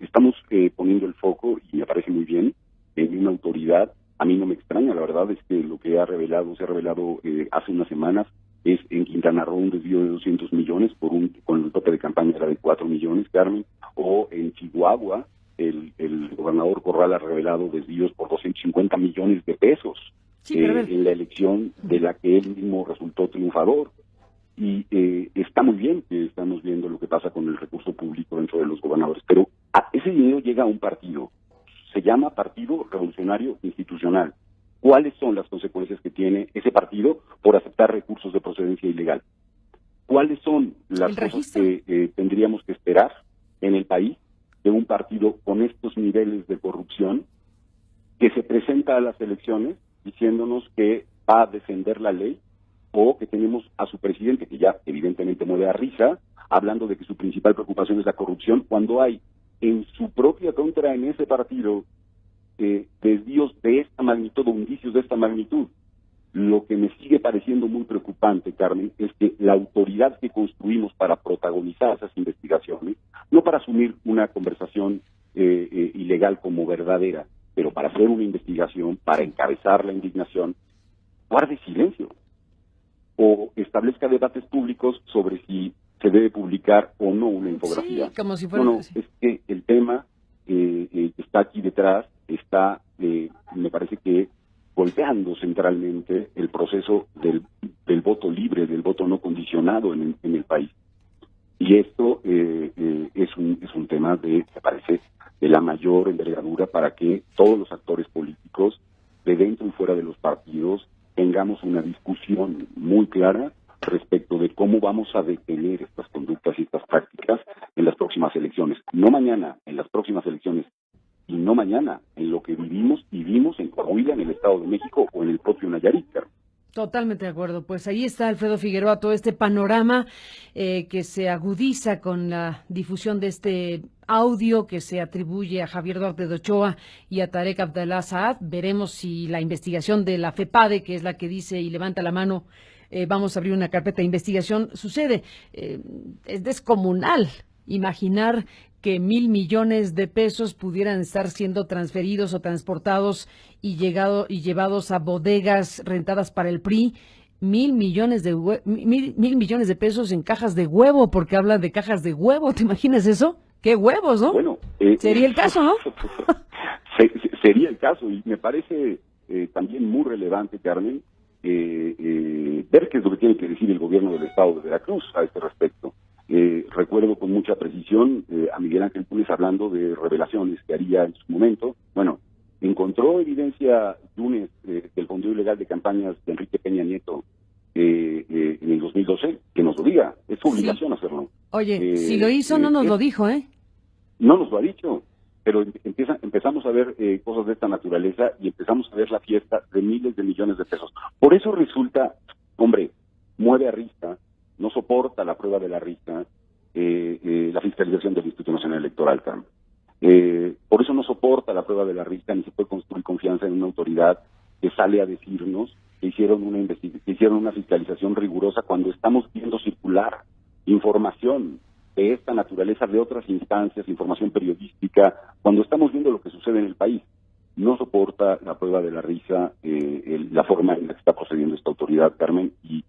estamos poniendo el foco, y me parece muy bien, en una autoridad. A mí no me extraña, la verdad es que lo que se ha revelado hace unas semanas, es en Quintana Roo un desvío de 200 millones, con el tope de campaña era de 4 millones, Carmen, o en Chihuahua, el gobernador Corral ha revelado desvíos por 250 millones de pesos en la elección de la que él mismo resultó triunfador. Y está muy bien que estamos viendo lo que pasa con el recurso público dentro de los gobernadores, pero ese dinero llega a un partido, se llama Partido Revolucionario Institucional. ¿Cuáles son las consecuencias que tiene ese partido por aceptar recursos de procedencia ilegal? ¿Cuáles son las cosas que tendríamos que esperar en el país de un partido con estos niveles de corrupción que se presenta a las elecciones diciéndonos que va a defender la ley, o que tenemos a su presidente, que ya evidentemente mueve a risa, hablando de que su principal preocupación es la corrupción, cuando hay en su propia contra, en ese partido, desvíos de esta magnitud o indicios de esta magnitud. Lo que me sigue pareciendo muy preocupante, Carmen, es que la autoridad que construimos para protagonizar esas investigaciones, no para asumir una conversación ilegal como verdadera, pero para hacer una investigación, para encabezar la indignación, guarde silencio o establezca debates públicos sobre si se debe publicar o no una infografía. Sí, como si fuera... No, es que el tema que está aquí detrás está, me parece que, golpeando centralmente el proceso del voto libre, del voto no condicionado en el país. Y esto es un tema me parece, de la mayor envergadura para que todos los actores políticos, de dentro y fuera de los partidos, tengamos una discusión muy clara respecto de cómo vamos a detener estas conductas y estas prácticas en las próximas elecciones. No mañana, en las próximas elecciones, y no mañana, en lo que vivimos y vimos en Coahuila, en el Estado de México o en el propio Nayarit. Totalmente de acuerdo. Pues ahí está Alfredo Figueroa, todo este panorama que se agudiza con la difusión de este audio que se atribuye a Javier Duarte de Ochoa y a Tarek Abdallah Saad. Veremos si la investigación de la FEPADE, que es la que dice y levanta la mano, vamos a abrir una carpeta de investigación, sucede. Es descomunal imaginar que 1,000 millones de pesos pudieran estar siendo transferidos o transportados y llevados a bodegas rentadas para el PRI. 1,000 millones de pesos en cajas de huevo, porque hablan de cajas de huevo. ¿Te imaginas eso? ¡Qué huevos!, ¿no? Bueno, sería el caso, ¿no? Sería el caso, y me parece también muy relevante, Carmen, ver qué es lo que tiene que decir el gobierno del Estado de Veracruz a este respecto. Recuerdo con mucha precisión a Miguel Ángel Túnez hablando de revelaciones que haría en su momento. Bueno, encontró evidencia Túnez del fondeo ilegal de campañas de Enrique Peña Nieto en el 2012, que nos lo diga, es su obligación hacerlo. Oye, si lo hizo no nos lo dijo, ¿eh? No nos lo ha dicho, pero empezamos a ver cosas de esta naturaleza y empezamos a ver la fiesta de miles de millones de pesos. Por eso resulta, hombre, mueve a risa, no soporta la prueba de la risa, la fiscalización del Instituto Nacional Electoral, Carmen. Por eso no soporta la prueba de la risa, ni se puede construir confianza en una autoridad que sale a decirnos que hicieron una fiscalización rigurosa cuando estamos viendo circular información de esta naturaleza de otras instancias, información periodística, cuando estamos viendo lo que sucede en el país. No soporta la prueba de la risa, la forma en la que está procediendo esta autoridad, Carmen, y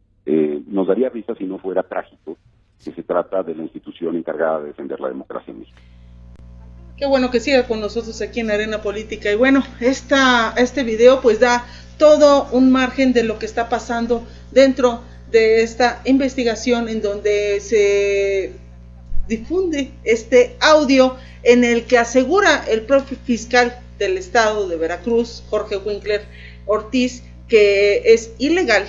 nos daría risa si no fuera trágico que se trata de la institución encargada de defender la democracia en México. Qué bueno que siga con nosotros aquí en Arena Política. Y bueno, este video pues da todo un margen de lo que está pasando dentro de esta investigación, en donde se difunde este audio en el que asegura el propio fiscal del estado de Veracruz, Jorge Winkler Ortiz, que es ilegal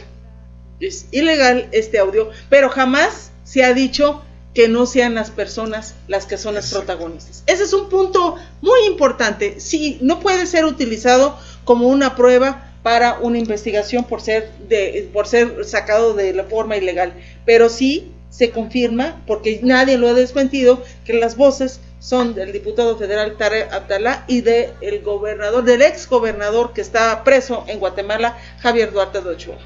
este audio, pero jamás se ha dicho que no sean las personas las que son las protagonistas. Ese es un punto muy importante. Sí, no puede ser utilizado como una prueba para una investigación por ser sacado de la forma ilegal, pero sí se confirma, porque nadie lo ha desmentido, que las voces son del diputado federal Tarek Abdallah y del ex gobernador que está preso en Guatemala, Javier Duarte de Ochoa.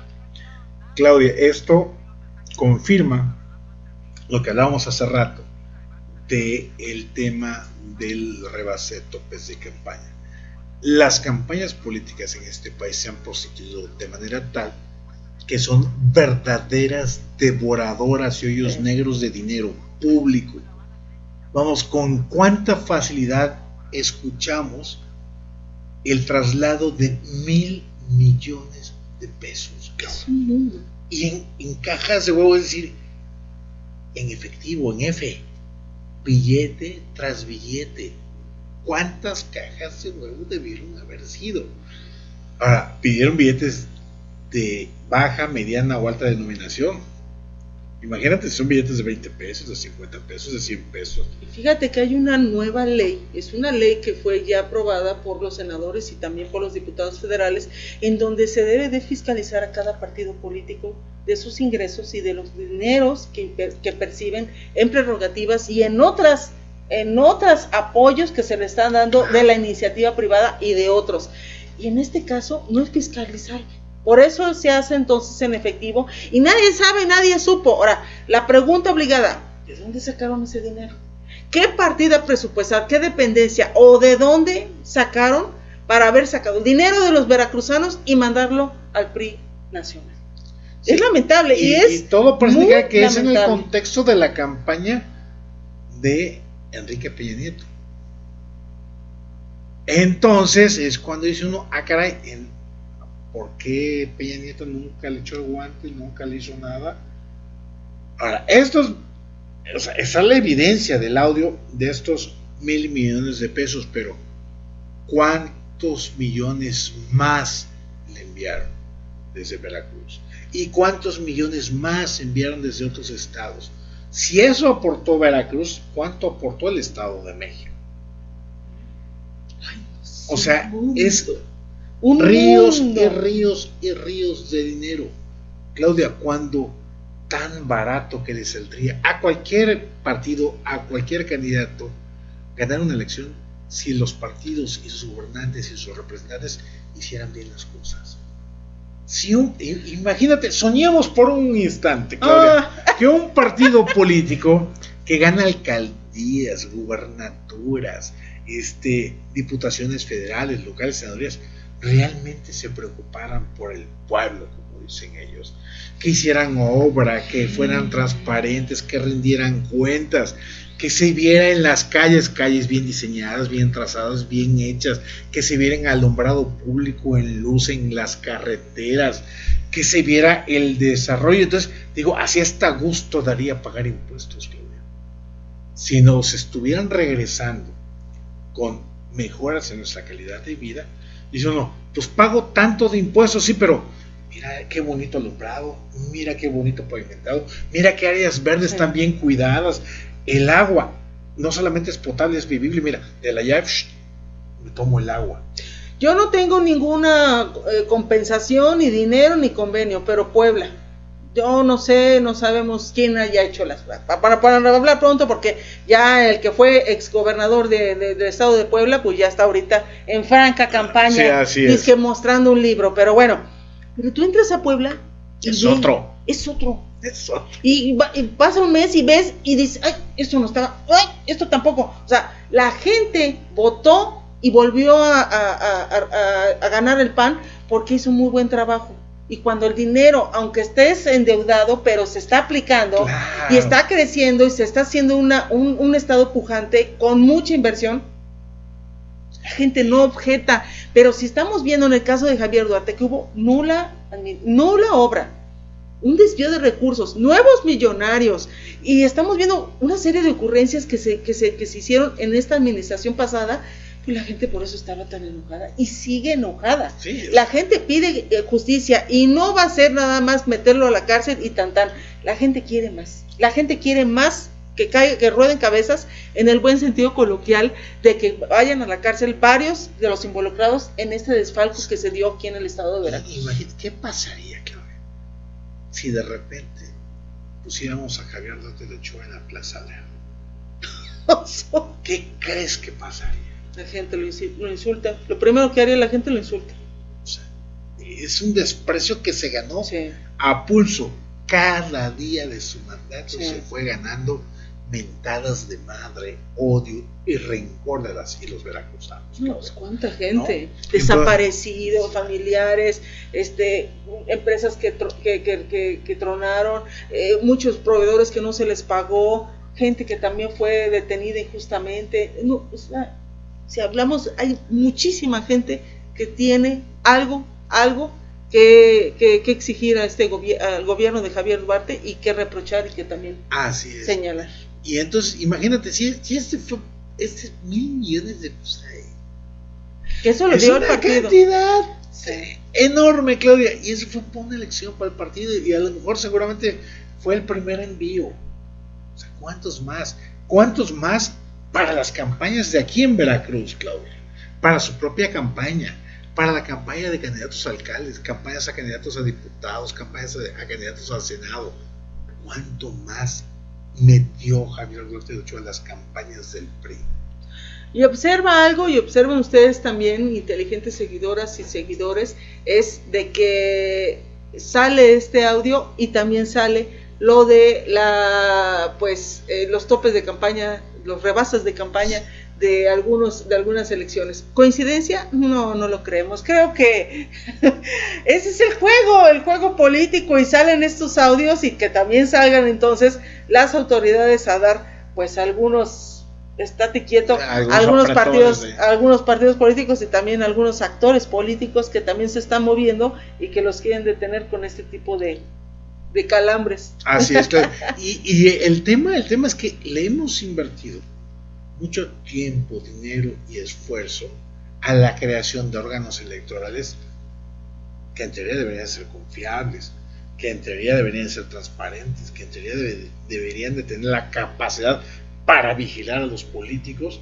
Claudia, esto confirma lo que hablábamos hace rato del tema del rebase de topes de campaña. Las campañas políticas en este país se han prostituido de manera tal que son verdaderas devoradoras y hoyos negros de dinero público. Vamos, con cuánta facilidad escuchamos el traslado de 1,000 millones de pesos, y en cajas de huevo, es decir, en efectivo, en F, billete tras billete. ¿Cuántas cajas de huevo debieron haber sido? Ahora, pidieron billetes de baja, mediana o alta denominación. Imagínate, son billetes de 20 pesos, de 50 pesos, de 100 pesos. Y fíjate que hay una nueva ley, es una ley que fue ya aprobada por los senadores y también por los diputados federales, en donde se debe de fiscalizar a cada partido político de sus ingresos y de los dineros que perciben en prerrogativas y en otras apoyos que se le están dando de la iniciativa privada y de otros. Y en este caso no es fiscalizar. Por eso se hace entonces en efectivo y nadie sabe, nadie supo. Ahora, la pregunta obligada, ¿de dónde sacaron ese dinero? ¿Qué partida presupuestal, qué dependencia o de dónde sacaron para haber sacado el dinero de los veracruzanos y mandarlo al PRI nacional? Sí. Es lamentable y todo parece que es en el contexto de la campaña de Enrique Peña Nieto. Entonces es cuando dice uno, caray, ¿por qué Peña Nieto nunca le echó el guante, nunca le hizo nada? Ahora, esa es la evidencia del audio de estos 1,000 millones de pesos, pero ¿cuántos millones más le enviaron desde Veracruz? ¿Y cuántos millones más enviaron desde otros estados? Si eso aportó Veracruz, ¿cuánto aportó el Estado de México? Ay, no sé, o sea, es ríos y ríos y ríos de dinero. Claudia, cuando tan barato que le saldría a cualquier partido, a cualquier candidato, ganar una elección si los partidos y sus gobernantes y sus representantes hicieran bien las cosas. Imagínate, soñemos por un instante, Claudia, que un partido político que gana alcaldías, gubernaturas, diputaciones federales, locales, senadurías, realmente se preocuparan por el pueblo, como dicen ellos, que hicieran obra, que fueran transparentes, que rindieran cuentas, que se viera en las calles bien diseñadas, bien trazadas, bien hechas, que se viera en alumbrado público, en luz en las carreteras, que se viera el desarrollo. Entonces, digo, así hasta gusto daría pagar impuestos, Claudia. Si nos estuvieran regresando con mejoras en nuestra calidad de vida, dice uno, pues pago tanto de impuestos, sí, pero mira qué bonito alumbrado, mira qué bonito pavimentado, mira qué áreas verdes están bien cuidadas, el agua no solamente es potable, es vivible, mira, de la llave me tomo el agua. Yo no tengo ninguna compensación, ni dinero, ni convenio, pero Puebla, yo no sé, no sabemos quién haya hecho las... Para hablar pronto, porque ya el que fue exgobernador del estado de Puebla, pues ya está ahorita en franca campaña, sí, así es que mostrando un libro, pero bueno, pero tú entras a Puebla... Es otro. Y pasa un mes y ves y dices, ay, esto no estaba, ay, esto tampoco. O sea, la gente votó y volvió a ganar el PAN porque hizo muy buen trabajo. Y cuando el dinero, aunque estés endeudado, pero se está aplicando, claro, y está creciendo y se está haciendo un estado pujante con mucha inversión, la gente no objeta. Pero si estamos viendo en el caso de Javier Duarte que hubo nula obra, un desvío de recursos, nuevos millonarios, y estamos viendo una serie de ocurrencias que se hicieron en esta administración pasada, pues la gente por eso estaba tan enojada y sigue enojada. Sí, la gente pide justicia y no va a ser nada más meterlo a la cárcel y tan. La gente quiere más. La gente quiere más que rueden cabezas, en el buen sentido coloquial, de que vayan a la cárcel varios de los involucrados en este desfalco que se dio aquí en el estado de Veracruz. Imagínate, ¿qué pasaría, Claudia, si de repente pusiéramos a Javier Duarte de Ochoa en la Plaza León? ¿Qué crees que pasaría? La gente lo insulta. Lo primero que haría la gente lo insulta. O sea, es un desprecio que se ganó, sí, a pulso. Cada día de su mandato, sí, se fue ganando mentadas de madre, odio y rencor de los veracruzanos. No, pues cuánta gente, ¿no? Desaparecidos, familiares, empresas que tronaron, muchos proveedores que no se les pagó, gente que también fue detenida injustamente. No, o sea, si hablamos, hay muchísima gente que tiene algo que exigir al gobierno de Javier Duarte y que reprochar y que también señalar. Y entonces, imagínate, si fue 1,000 millones de pesos, que eso le dio al partido. Cantidad enorme, Claudia, y eso fue una elección para el partido, y a lo mejor seguramente fue el primer envío. O sea, ¿cuántos más? ¿Cuántos más para las campañas de aquí en Veracruz, Claudia? Para su propia campaña, para la campaña de candidatos a alcaldes, campañas a candidatos a diputados, campañas a candidatos al Senado. ¿Cuánto más metió Javier Duarte de Ochoa en las campañas del PRI? Y observa algo, y observen ustedes también, inteligentes seguidoras y seguidores, es de que sale este audio y también sale lo de los topes de campaña, los rebases de campaña de algunas elecciones. ¿Coincidencia? No lo creemos. Creo que ese es el juego político, y salen estos audios, y que también salgan entonces las autoridades a dar pues algunos, estate quieto, algunos partidos políticos, y también algunos actores políticos que también se están moviendo y que los quieren detener con este tipo de calambres. Así es, claro. Y el tema es que le hemos invertido mucho tiempo, dinero y esfuerzo a la creación de órganos electorales que en teoría deberían ser confiables, que en teoría deberían ser transparentes, que en teoría deberían de tener la capacidad para vigilar a los políticos.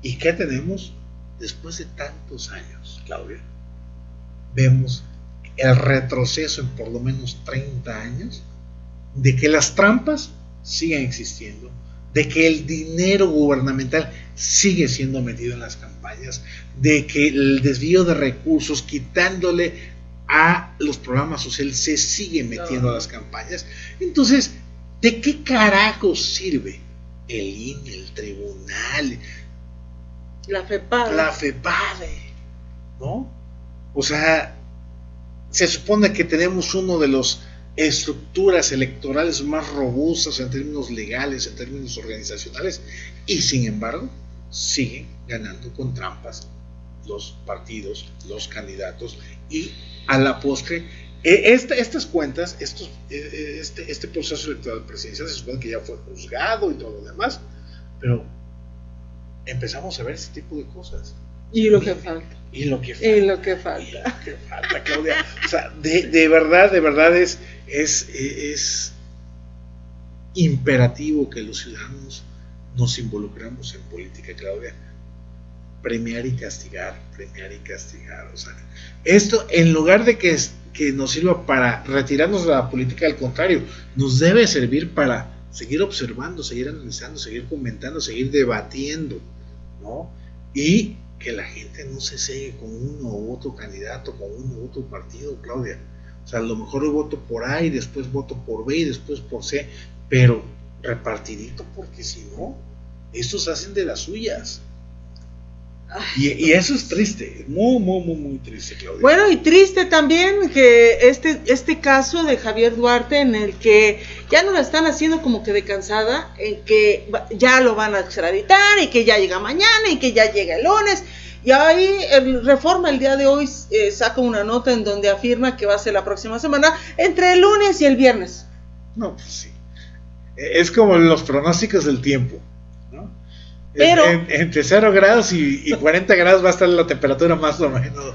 ¿Y qué tenemos? Después de tantos años, Claudia, vemos el retroceso en por lo menos 30 años de que las trampas siguen existiendo, de que el dinero gubernamental sigue siendo metido en las campañas, de que el desvío de recursos, quitándole a los programas sociales, se sigue metiendo a las campañas. Entonces, ¿de qué carajos sirve el INE, el tribunal, la FEPADE, ¿no? O sea, se supone que tenemos uno de los estructuras electorales más robustas en términos legales, en términos organizacionales, y sin embargo siguen ganando con trampas los partidos, los candidatos, y a la postre estas cuentas, este proceso electoral presidencial se supone que ya fue juzgado y todo lo demás, pero empezamos a ver ese tipo de cosas. Y lo que falta, Claudia. O sea, de verdad es imperativo que los ciudadanos nos involucremos en política, Claudia. Premiar y castigar. O sea, esto, en lugar de que nos sirva para retirarnos de la política, al contrario, nos debe servir para seguir observando, seguir analizando, seguir comentando, seguir debatiendo, ¿no? Y que la gente no se cegue con uno u otro candidato, con uno u otro partido, Claudia. O sea, a lo mejor yo voto por A y después voto por B y después por C, pero repartidito, porque si no, estos hacen de las suyas. Y eso es triste, muy triste, Claudia. Bueno, y triste también que este caso de Javier Duarte, en el que ya no la están haciendo como que de cansada, en que ya lo van a extraditar, y que ya llega mañana, y que ya llega el lunes. Y ahí el Reforma el día de hoy saca una nota en donde afirma que va a ser la próxima semana, entre el lunes y el viernes. No, pues sí. Es como los pronósticos del tiempo, ¿no? Pero, entre 0 grados y 40 grados va a estar la temperatura más o menos.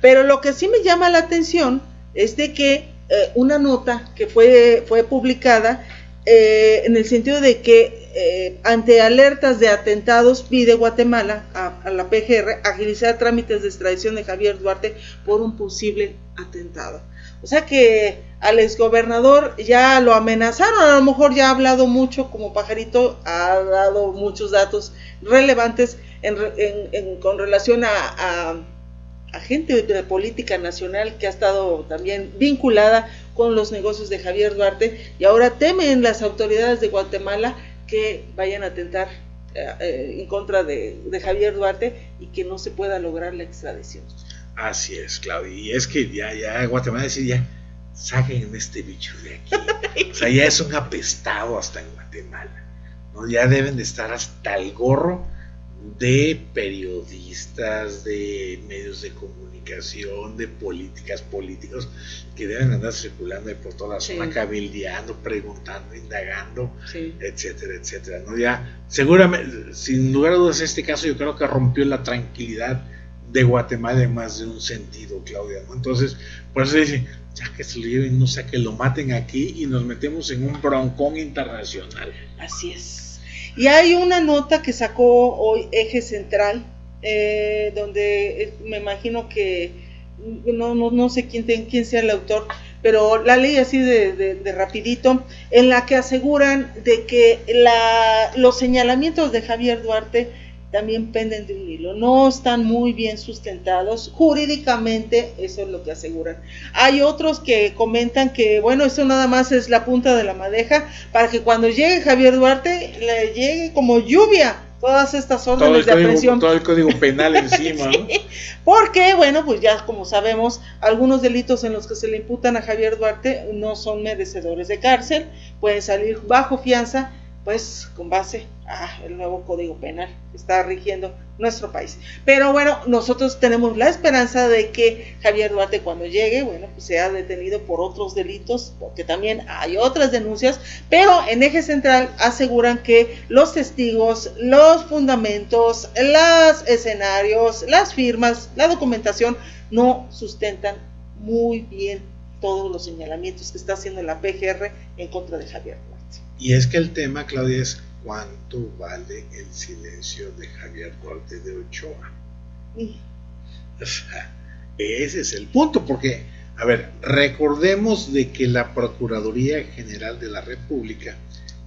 Pero lo que sí me llama la atención es de que una nota que fue publicada en el sentido de que ante alertas de atentados pide Guatemala a la PGR agilizar trámites de extradición de Javier Duarte por un posible atentado. O sea que al exgobernador ya lo amenazaron, a lo mejor ya ha hablado mucho como pajarito, ha dado muchos datos relevantes con relación a gente de política nacional que ha estado también vinculada con los negocios de Javier Duarte, y ahora temen las autoridades de Guatemala que vayan a atentar en contra de Javier Duarte y que no se pueda lograr la extradición. Así es, Claudia, y es que ya Guatemala decir ya saquen este bicho de aquí. O sea, ya es un apestado hasta en Guatemala, ¿no? Ya deben de estar hasta el gorro de periodistas, de medios de comunicación, de políticos que deben andar circulando por toda la zona, cabildeando, preguntando, indagando, etcétera, ¿no? Ya seguramente, sin lugar a dudas, este caso yo creo que rompió la tranquilidad de Guatemala en más de un sentido, Claudia, ¿no? Entonces, por eso dice, ya que se lo lleven, no sea que lo maten aquí y nos metemos en un broncón internacional. Así es. Y hay una nota que sacó hoy Eje Central, donde me imagino que no sé quién sea el autor, pero la ley así de rapidito, en la que aseguran de que los señalamientos de Javier Duarte también penden de un hilo, no están muy bien sustentados jurídicamente, eso es lo que aseguran. Hay otros que comentan que bueno, eso nada más es la punta de la madeja para que cuando llegue Javier Duarte le llegue como lluvia todas estas órdenes de aprehensión, todo el código penal encima, sí, ¿no? Porque bueno, pues ya como sabemos, algunos delitos en los que se le imputan a Javier Duarte no son merecedores de cárcel, pueden salir bajo fianza, pues con base al nuevo Código Penal que está rigiendo nuestro país. Pero bueno, nosotros tenemos la esperanza de que Javier Duarte cuando llegue, bueno, pues sea detenido por otros delitos, porque también hay otras denuncias, pero en Eje Central aseguran que los testigos, los fundamentos, los escenarios, las firmas, la documentación no sustentan muy bien todos los señalamientos que está haciendo la PGR en contra de Javier Duarte. Y es que el tema, Claudia, es cuánto vale el silencio de Javier Duarte de Ochoa. O sea, ese es el punto, porque, a ver, recordemos de que la Procuraduría General de la República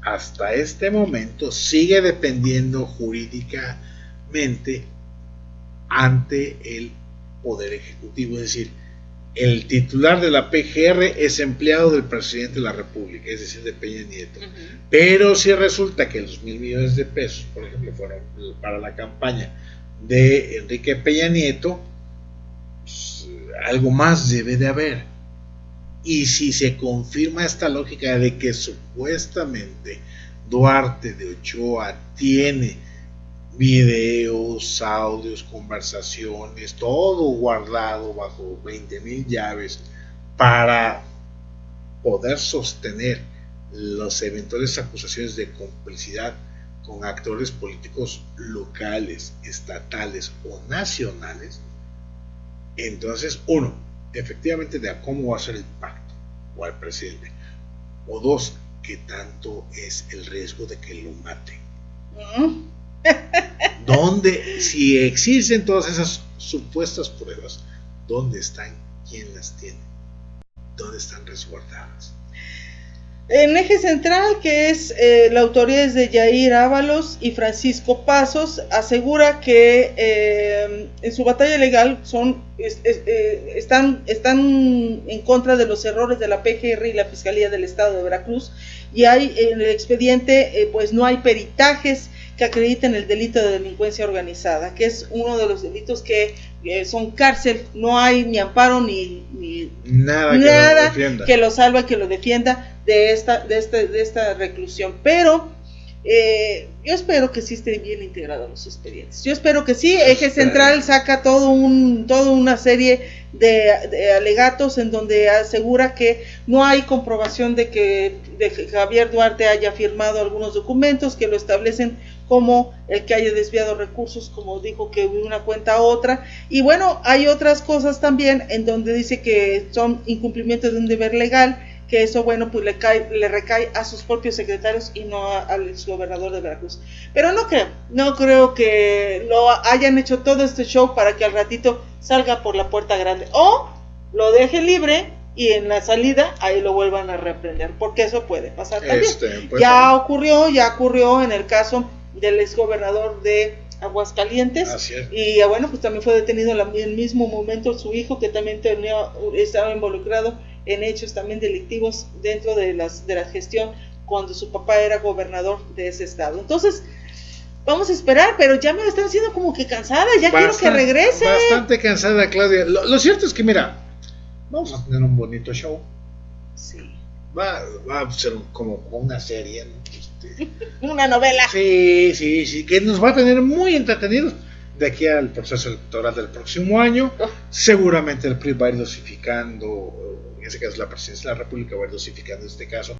hasta este momento sigue dependiendo jurídicamente ante el Poder Ejecutivo, es decir, el titular de la PGR es empleado del presidente de la República, es decir, de Peña Nieto. Pero si resulta que los 1,000 millones de pesos, por ejemplo, fueron para la campaña de Enrique Peña Nieto, pues, algo más debe de haber. Y si se confirma esta lógica de que supuestamente Duarte de Ochoa tiene videos, audios, conversaciones, todo guardado bajo 20,000 llaves para poder sostener las eventuales acusaciones de complicidad con actores políticos locales, estatales o nacionales. Entonces, uno, efectivamente, de cómo va a ser el pacto o al presidente, o dos, qué tanto es el riesgo de que lo maten. ¿Dónde, si existen todas esas supuestas pruebas, dónde están, quién las tiene, dónde están resguardadas? En Eje Central, que es la autoría es de Yair Ábalos y Francisco Pasos, asegura que en su batalla legal están en contra de los errores de la PGR y la Fiscalía del Estado de Veracruz, y hay en el expediente pues no hay peritajes que acrediten el delito de delincuencia organizada, que es uno de los delitos que son cárcel, no hay ni amparo ni nada que lo salva, que lo defienda de esta reclusión. Pero yo espero que sí estén bien integrados los expedientes. Yo espero que sí. Eje Central saca toda una serie de alegatos en donde asegura que no hay comprobación de que Javier Duarte haya firmado algunos documentos que lo establecen como el que haya desviado recursos, como dijo que de una cuenta a otra. Y bueno, hay otras cosas también en donde dice que son incumplimientos de un deber legal, que eso, bueno, pues le recae a sus propios secretarios y no al exgobernador de Veracruz. Pero no creo que lo hayan hecho todo este show para que al ratito salga por la puerta grande, o lo deje libre y en la salida ahí lo vuelvan a reprender, porque eso puede pasar también. Pues, ya ocurrió en el caso del exgobernador de Aguascalientes, y bueno, pues también fue detenido en el mismo momento su hijo, que también estaba involucrado en hechos también delictivos dentro de la gestión cuando su papá era gobernador de ese estado. Entonces, vamos a esperar, pero ya me están haciendo como que cansada, ya quiero que regrese. Bastante cansada, Claudia. Lo cierto es que, mira, vamos a tener un bonito show. Sí. Va a ser como una serie, ¿no? Una novela. Sí, que nos va a tener muy entretenidos de aquí al proceso electoral del próximo año. Seguramente el PRI va a ir dosificando, en ese caso la presidencia de la República va a ir dosificando este caso.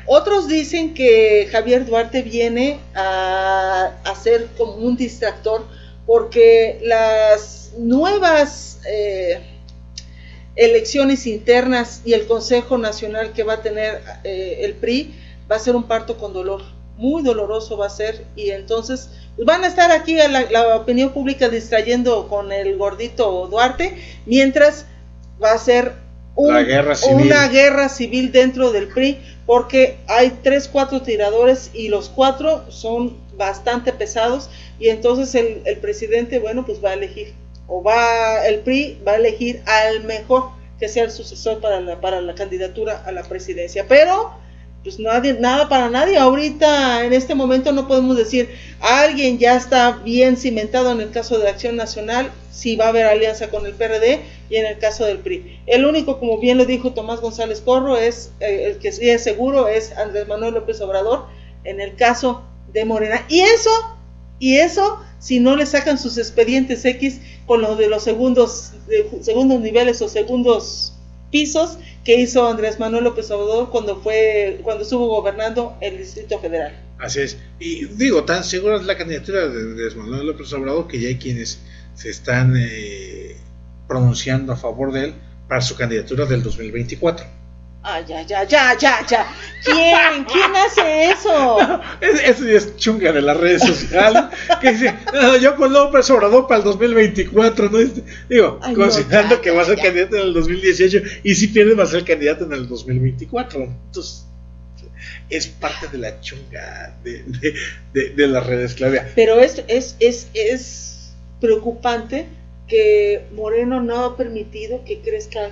Otros dicen que Javier Duarte viene a ser como un distractor porque las nuevas elecciones internas y el Consejo Nacional que va a tener el PRI va a ser un parto con dolor, muy doloroso va a ser, y entonces van a estar aquí a la opinión pública distrayendo con el gordito Duarte, mientras va a ser una guerra civil dentro del PRI, porque hay 3-4 tiradores y los 4 son bastante pesados, y entonces el presidente, bueno, pues va a elegir, el PRI va a elegir al mejor que sea el sucesor para la candidatura a la presidencia, pero pues nada para nadie. Ahorita, en este momento, no podemos decir alguien ya está bien cimentado. En el caso de Acción Nacional, sí va a haber alianza con el PRD, y en el caso del PRI, el único, como bien lo dijo Tomás González Corro, es el que sí es seguro, es Andrés Manuel López Obrador, en el caso de Morena, y eso si no le sacan sus expedientes X con lo de los segundos niveles o segundos pisos que hizo Andrés Manuel López Obrador cuando estuvo gobernando el Distrito Federal. Así es, y digo, tan segura es la candidatura de Andrés Manuel López Obrador que ya hay quienes se están pronunciando a favor de él para su candidatura del 2024. Ah, ya. ¿Quién hace eso? No, eso ya es chunga de las redes sociales, que dice, no, yo con López Obrador para el 2024, ¿no? Digo, considerando que va a ser candidato en el 2018, y si pierde va a ser candidato en el 2024. Entonces, es parte de la chunga de las redes, Claudia. Pero es preocupante que Moreno no ha permitido que crezcan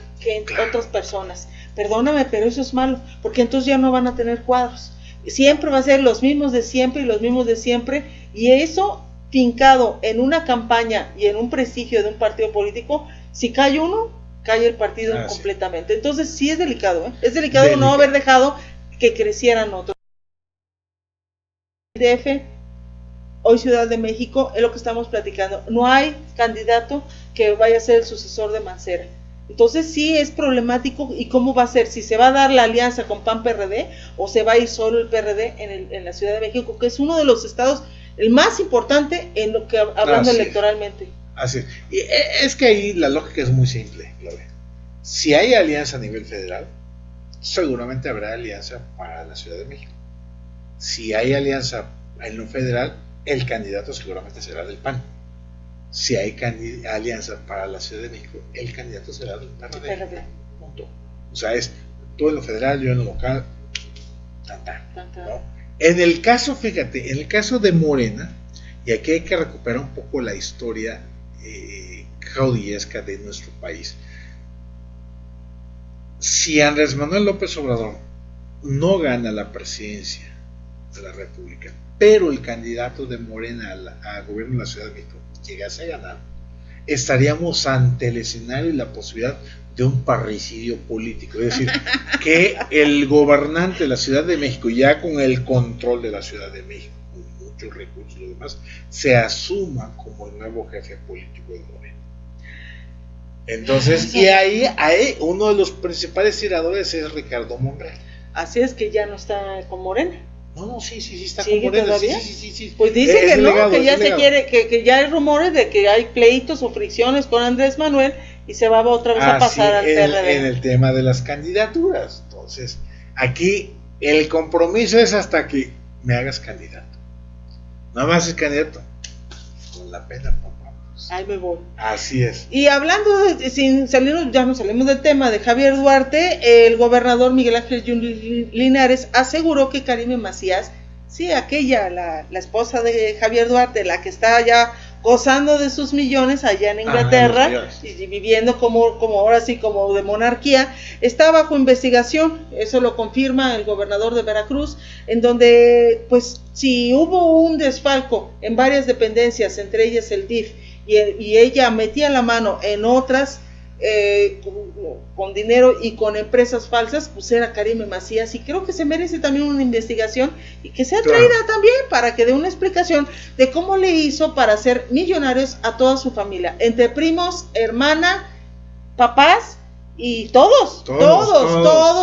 otras personas. Perdóname, pero eso es malo, porque entonces ya no van a tener cuadros. Siempre va a ser los mismos de siempre y los mismos de siempre, y eso fincado en una campaña y en un prestigio de un partido político, si cae uno, cae el partido completamente. Sí. Entonces sí es delicado, es delicado no haber dejado que crecieran otros. DF, hoy Ciudad de México, es lo que estamos platicando, no hay candidato que vaya a ser el sucesor de Mancera. Entonces sí es problemático, y cómo va a ser, si se va a dar la alianza con PAN-PRD o se va a ir solo el PRD en la Ciudad de México, que es uno de los estados el más importante en lo que hablando electoralmente. Así es. Y es que ahí la lógica es muy simple, Gloria. Si hay alianza a nivel federal, seguramente habrá alianza para la Ciudad de México. Si hay alianza en lo federal, el candidato seguramente será del PAN. Si hay alianza para la Ciudad de México, el candidato será del PRD. Punto. O sea, es tú en lo federal, yo en lo local. ¿No? En el caso, fíjate, en el caso de Morena, y aquí hay que recuperar un poco la historia caudillesca de nuestro país. Si Andrés Manuel López Obrador no gana la presidencia de la República, pero el candidato de Morena a gobierno de la Ciudad de México llegase a ganar, estaríamos ante el escenario y la posibilidad de un parricidio político, es decir, que el gobernante de la Ciudad de México, ya con el control de la Ciudad de México, con muchos recursos y lo demás, se asuma como el nuevo jefe político de Morena. Entonces, y ahí uno de los principales tiradores es Ricardo Monreal. Así es, que ya no está con Morena. No, sí está con Morena. ¿Todavía? Sí. Pues dice que no, legado, que ya se quiere, que ya hay rumores de que hay pleitos o fricciones con Andrés Manuel y se va otra vez a pasar al PRD. En el tema de las candidaturas. Entonces, aquí el compromiso es hasta que me hagas candidato. Nada más es candidato. Con la pena, papá. Ahí me voy. Así es. Y hablando ya nos salimos del tema de Javier Duarte, el gobernador Miguel Ángel Linares aseguró que Karime Macías, sí, aquella, la esposa de Javier Duarte, la que está ya gozando de sus millones allá en Inglaterra, y viviendo como ahora sí, como de monarquía, está bajo investigación. Eso lo confirma el gobernador de Veracruz, en donde, pues, si hubo un desfalco en varias dependencias, entre ellas el DIF, y ella metía la mano en otras con dinero y con empresas falsas, pues era Karime Macías, y creo que se merece también una investigación y que sea traída también para que dé una explicación de cómo le hizo para hacer millonarios a toda su familia, entre primos, hermana, papás Y todos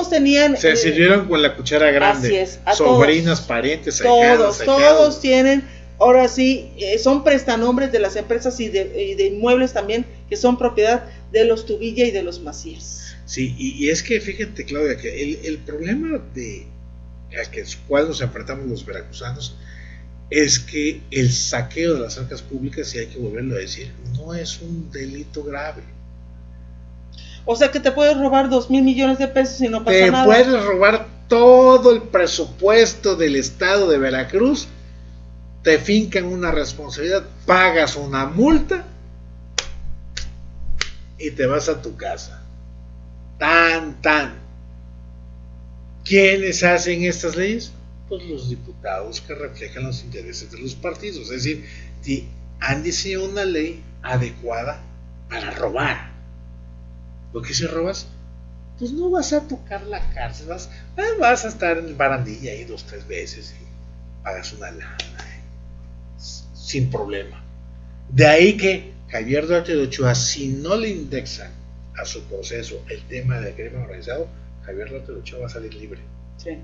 tenían... Se sirvieron con la cuchara grande. Así es, sobrinas, todos, parientes, ahijados. Todos tienen, ahora sí, son prestanombres de las empresas y de inmuebles también, que son propiedad de los Tubilla y de los Macías. Sí, y es que fíjate, Claudia, que el problema al cual nos enfrentamos los veracruzanos es que el saqueo de las arcas públicas, y hay que volverlo a decir, no es un delito grave. O sea que te puedes robar 2,000 millones de pesos y no pasa nada. Te puedes robar todo el presupuesto del estado de Veracruz, te fincan una responsabilidad, pagas una multa y te vas a tu casa. Tan. ¿Quiénes hacen estas leyes? Pues los diputados que reflejan los intereses de los partidos. Es decir, han diseñado una ley adecuada para robar. Lo que si robas, pues no vas a tocar la cárcel, vas a estar en barandilla ahí 2-3 veces y pagas una lana sin problema. De ahí que Javier Duarte de Ochoa, si no le indexan a su proceso el tema del crimen organizado, Javier Duarte de Ochoa va a salir libre. Sí.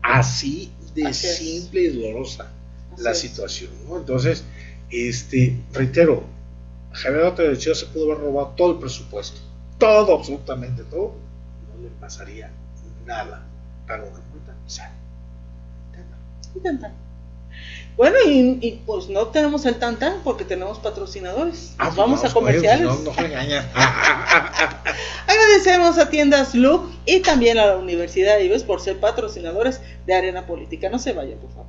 Así de simple y dolorosa la situación, ¿no? Entonces, reitero, Javier Duarte de Ochoa se pudo haber robado todo el presupuesto. Todo, absolutamente todo, no le pasaría nada. Paga una multa y sale. Intentan. Bueno, y pues no tenemos el tan porque tenemos patrocinadores. Vamos a comerciales. No regañan. Agradecemos a Tiendas Look y también a la Universidad Ives por ser patrocinadores de Arena Política. No se vayan, por favor.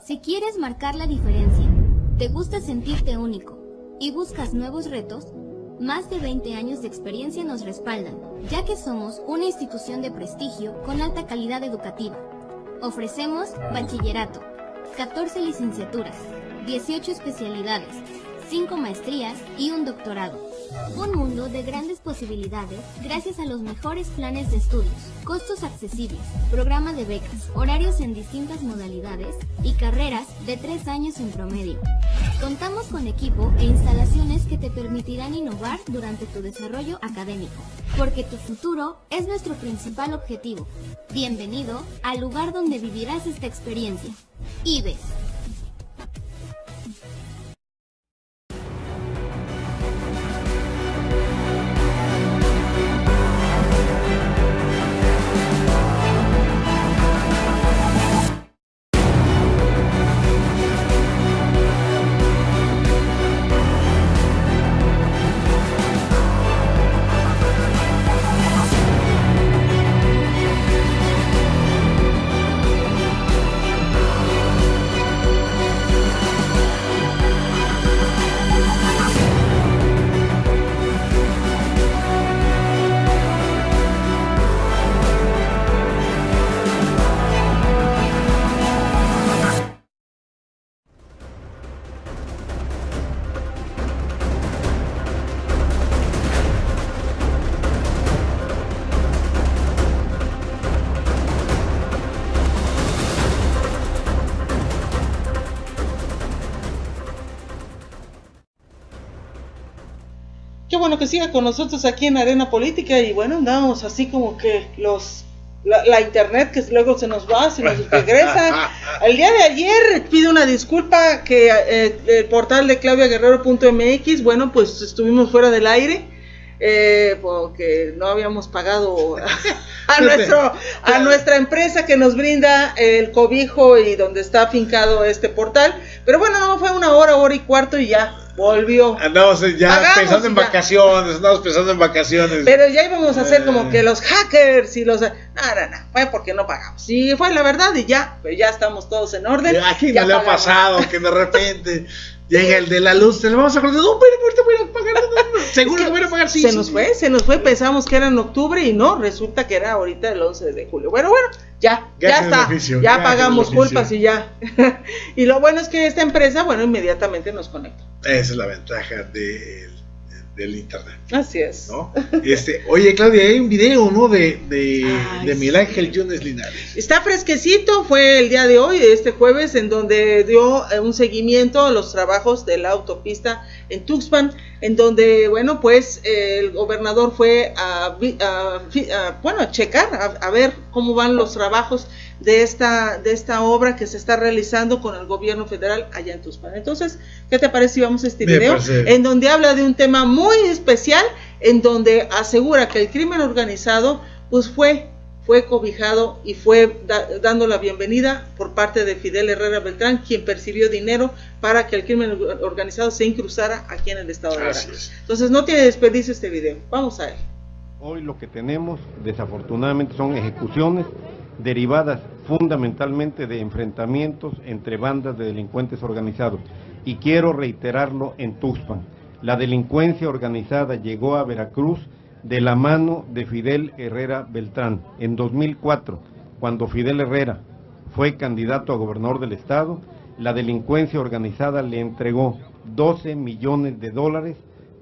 Si quieres marcar la diferencia, te gusta sentirte único y buscas nuevos retos, más de 20 años de experiencia nos respaldan, ya que somos una institución de prestigio con alta calidad educativa. Ofrecemos bachillerato, 14 licenciaturas, 18 especialidades, 5 maestrías y un doctorado. Un mundo de grandes posibilidades gracias a los mejores planes de estudios, costos accesibles, programa de becas, horarios en distintas modalidades y carreras de 3 años en promedio. Contamos con equipo e instalaciones que te permitirán innovar durante tu desarrollo académico, porque tu futuro es nuestro principal objetivo. Bienvenido al lugar donde vivirás esta experiencia. IBES. Qué bueno que siga con nosotros aquí en Arena Política. Y bueno, andamos así como que la internet que luego se nos va, se nos regresa. El día de ayer pido una disculpa que el portal de claudiaguerrero.mx, bueno, pues estuvimos fuera del aire. porque no habíamos pagado a nuestra empresa que nos brinda el cobijo y donde está afincado este portal. Pero bueno, no, fue una hora y cuarto y ya volvió. Andamos ya pensando en vacaciones, Pero ya íbamos a hacer como que los hackers y los... No, fue porque no pagamos. Sí, fue la verdad y ya, pues ya estamos todos en orden. Aquí no le ha pasado que de repente llega el de la luz, te lo vamos a acordar, no, pero ahorita voy a pagar, seguro que voy a pagar, sí. Se nos fue, pensamos que era en octubre y no, resulta que era ahorita el 11 de julio. Bueno, ya está, ya pagamos culpas y ya. Y lo bueno es que esta empresa, inmediatamente nos conecta. Esa es la ventaja del internet. Así es. ¿No? Oye, Claudia, hay un video, ¿no? De Miguel Ángel Yunes Linares. Está fresquecito, fue el día de hoy, este jueves, en donde dio un seguimiento a los trabajos de la autopista en Tuxpan, en donde, el gobernador fue a checar, a ver cómo van los trabajos de esta obra que se está realizando con el gobierno federal allá en Tuxpan. Entonces, ¿qué te parece si vamos a este video? En donde habla de un tema muy especial, en donde asegura que el crimen organizado pues fue cobijado y fue dando la bienvenida por parte de Fidel Herrera Beltrán, quien percibió dinero para que el crimen organizado se incrustara aquí en el estado de Veracruz. Entonces no tiene desperdicio este video, vamos a él. Hoy lo que tenemos desafortunadamente son ejecuciones derivadas fundamentalmente de enfrentamientos entre bandas de delincuentes organizados, y quiero reiterarlo en Tuxpan. La delincuencia organizada llegó a Veracruz de la mano de Fidel Herrera Beltrán. En 2004, cuando Fidel Herrera fue candidato a gobernador del estado, la delincuencia organizada le entregó $12 millones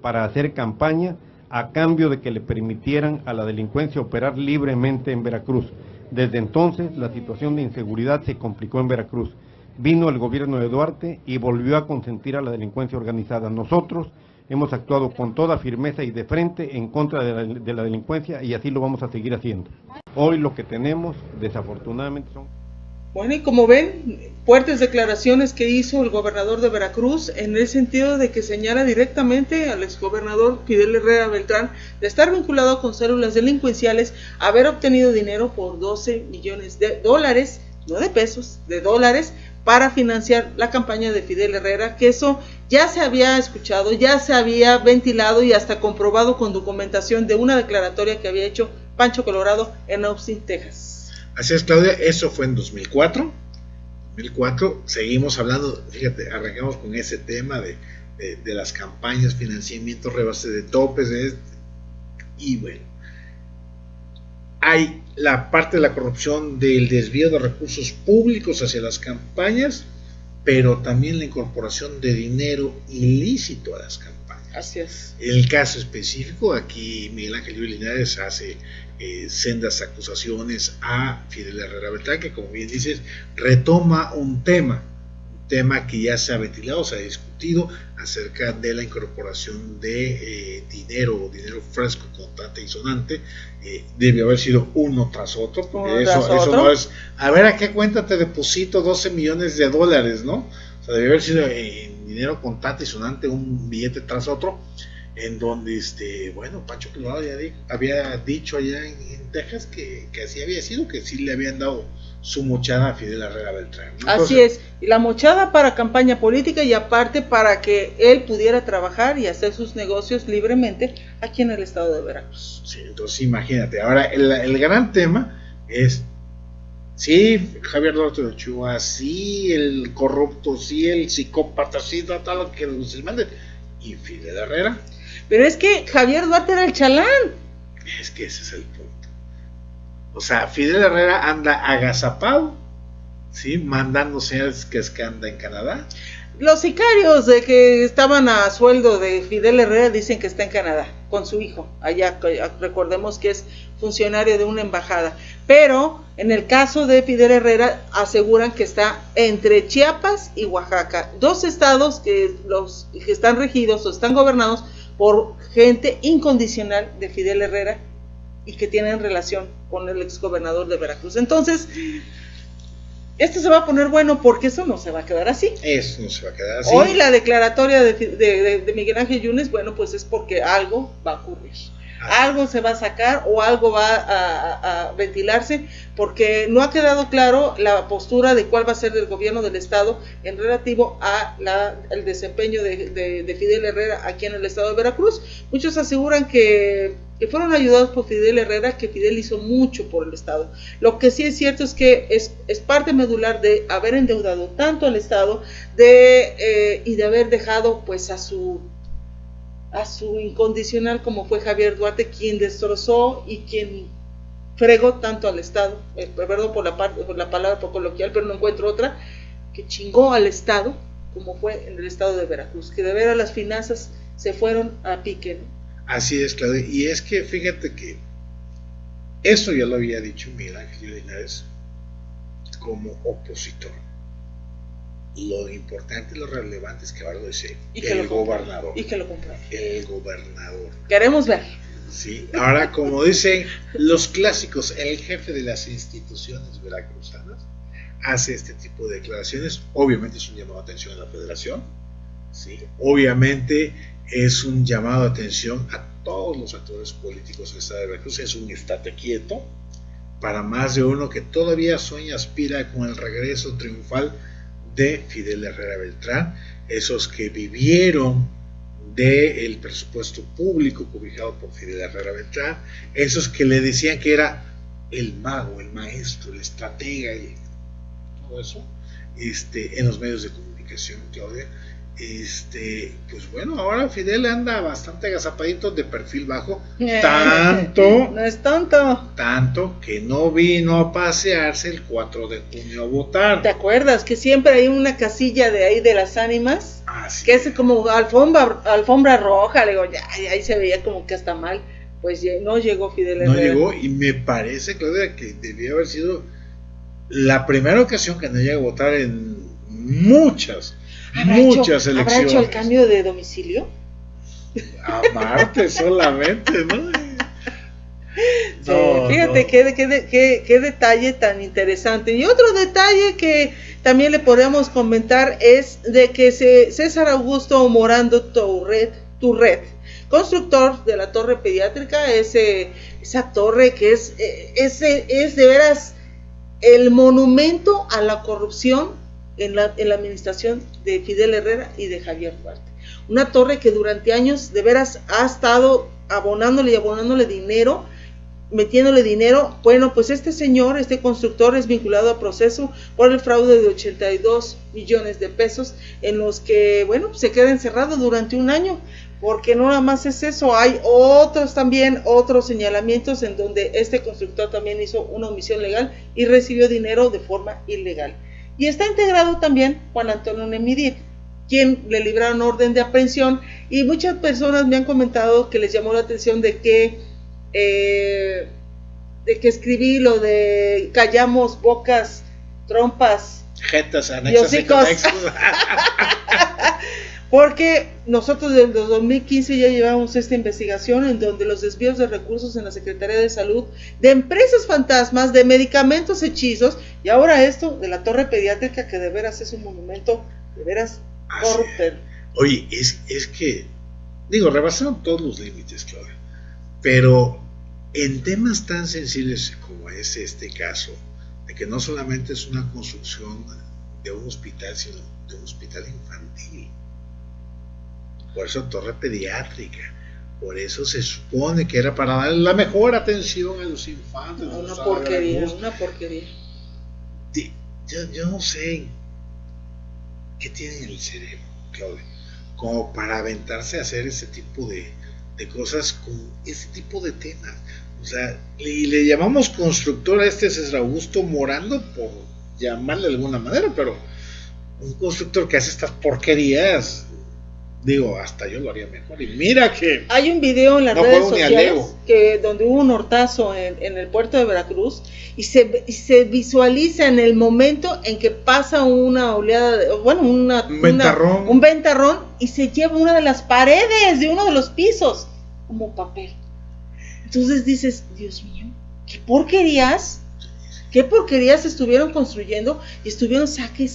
para hacer campaña a cambio de que le permitieran a la delincuencia operar libremente en Veracruz. Desde entonces, la situación de inseguridad se complicó en Veracruz. Vino el gobierno de Duarte y volvió a consentir a la delincuencia organizada. Nosotros hemos actuado con toda firmeza y de frente en contra de la delincuencia, y así lo vamos a seguir haciendo. Hoy lo que tenemos, desafortunadamente, son... Bueno, y como ven, fuertes declaraciones que hizo el gobernador de Veracruz en el sentido de que señala directamente al exgobernador Fidel Herrera Beltrán de estar vinculado con células delincuenciales, haber obtenido dinero por $12 millones, no de pesos, de dólares, para financiar la campaña de Fidel Herrera, que eso ya se había escuchado, ya se había ventilado y hasta comprobado con documentación de una declaratoria que había hecho Pancho Colorado en Austin, Texas. Así es, Claudia, eso fue en 2004. Seguimos hablando, fíjate, arrancamos con ese tema de las campañas, financiamiento, rebase de topes, y bueno, hay la parte de la corrupción del desvío de recursos públicos hacia las campañas, pero también la incorporación de dinero ilícito a las campañas. Así es. En el caso específico, aquí Miguel Ángel Yunes Linares hace sendas acusaciones a Fidel Herrera Beltrán, que, como bien dices, retoma un tema que ya se ha ventilado, se ha discutido acerca de la incorporación de dinero fresco, contante y sonante. Debe haber sido uno tras otro, porque eso no es, a ver a qué cuenta te deposito $12 millones, ¿no? O sea, debe haber sido en dinero contante y sonante, un billete tras otro, en donde Pancho Colorado ya había dicho allá en Texas que así había sido, que sí le habían dado su mochada a Fidel Herrera Beltrán, ¿no? Así es, y la mochada para campaña política y aparte para que él pudiera trabajar y hacer sus negocios libremente aquí en el estado de Veracruz. Sí, entonces imagínate, ahora el gran tema es, sí, Javier Duarte de Ochoa, sí, el corrupto, sí, el psicópata, sí, todo lo que nos manden, y Fidel Herrera. Pero es que Javier Duarte era el chalán. Es que ese es el punto. O sea, Fidel Herrera anda agazapado, ¿sí? Mandando señales que es que anda en Canadá. Los sicarios de que estaban a sueldo de Fidel Herrera dicen que está en Canadá con su hijo. Allá, recordemos que es funcionario de una embajada. Pero en el caso de Fidel Herrera aseguran que está entre Chiapas y Oaxaca, dos estados que están regidos o están gobernados por gente incondicional de Fidel Herrera y que tienen relación con el exgobernador de Veracruz. Entonces, ¿qué te parece si vamos a este video? Vamos a ver. esto se va a poner bueno porque eso no se va a quedar así. Eso no se va a quedar así. Hoy la declaratoria de Miguel Ángel Yunes, bueno, pues es porque algo va a ocurrir. Algo se va a sacar o algo va a ventilarse, porque no ha quedado claro la postura de cuál va a ser el gobierno del estado en relativo a el desempeño de Fidel Herrera aquí en el estado de Veracruz. Muchos aseguran que fueron ayudados por Fidel Herrera, que Fidel hizo mucho por el estado. Lo que sí es cierto es que es parte medular de haber endeudado tanto al estado y de haber dejado pues a su incondicional como fue Javier Duarte, quien destrozó y quien fregó tanto al estado, perdón por la palabra poco coloquial, pero no encuentro otra, que chingó al estado como fue en el estado de Veracruz, que de veras las finanzas se fueron a pique, ¿no? Así es, Claudia, y es que fíjate que eso ya lo había dicho Miguel Ángel Linares como opositor. Lo importante y lo relevante es que ahora lo dice el gobernador. Y que lo compraron. El gobernador. Queremos ver. Sí, ahora como dicen los clásicos, el jefe de las instituciones veracruzanas hace este tipo de declaraciones. Obviamente es un llamado de atención a la federación. Sí, obviamente es un llamado de atención a todos los actores políticos del estado de Veracruz. Es un estate quieto para más de uno que todavía sueña, aspira con el regreso triunfal de Fidel Herrera Beltrán, esos que vivieron del presupuesto público cobijado por Fidel Herrera Beltrán, esos que le decían que era el mago, el maestro, el estratega y todo eso, en los medios de comunicación, Claudia. Pues bueno, ahora Fidel anda bastante agazapadito, de perfil bajo, tanto no es tonto, tanto que no vino a pasearse el 4 de junio a votar. ¿Te acuerdas que siempre hay una casilla de ahí de las ánimas? Así que es como alfombra roja, le digo, ya, ahí se veía como que hasta mal, pues no llegó Fidel Herrera. No llegó, y me parece, Claudia, que debió haber sido la primera ocasión que no llega a votar en muchas elecciones. ¿Habrá hecho el cambio de domicilio? A Marte solamente, ¿no? Sí, fíjate qué detalle tan interesante. Y otro detalle que también le podríamos comentar es de que César Augusto Morando Turret, constructor de la torre pediátrica, esa torre que es de veras el monumento a la corrupción en la administración de Fidel Herrera y de Javier Duarte. Una torre que durante años de veras ha estado abonándole dinero, metiéndole dinero. Bueno, pues este constructor es vinculado a proceso por el fraude de 82 millones de pesos, en los que, bueno, se queda encerrado durante un año, porque no nada más es eso, hay otros señalamientos en donde este constructor también hizo una omisión legal y recibió dinero de forma ilegal. Y está integrado también Juan Antonio Nemirit, quien le libraron orden de aprehensión, y muchas personas me han comentado que les llamó la atención de que escribí lo de callamos bocas, trompas, jetas, anexas, porque nosotros desde el 2015 ya llevamos esta investigación en donde los desvíos de recursos en la Secretaría de Salud, de empresas fantasmas, de medicamentos hechizos, y ahora esto de la torre pediátrica, que de veras es un monumento de veras corrupto. Oye, es que, rebasaron todos los límites, Claudia, pero en temas tan sensibles como es este caso, de que no solamente es una construcción de un hospital, sino de un hospital infantil, por eso torre pediátrica, por eso se supone que era para dar la mejor atención a los infantes. Una porquería. Yo no sé qué tienen en el cerebro, Claudia, como para aventarse a hacer ese tipo de cosas con ese tipo de temas. O sea, le llamamos constructor a César Augusto Morando, por llamarle de alguna manera, pero un constructor que hace estas porquerías, hasta yo lo haría mejor. Y mira que hay un video en las redes sociales donde hubo un hortazo en el puerto de Veracruz, y se visualiza en el momento en que pasa una oleada, un ventarrón, y se lleva una de las paredes de uno de los pisos como papel. Entonces dices, Dios mío, qué porquerías qué porquerías estuvieron construyendo y estuvieron saque.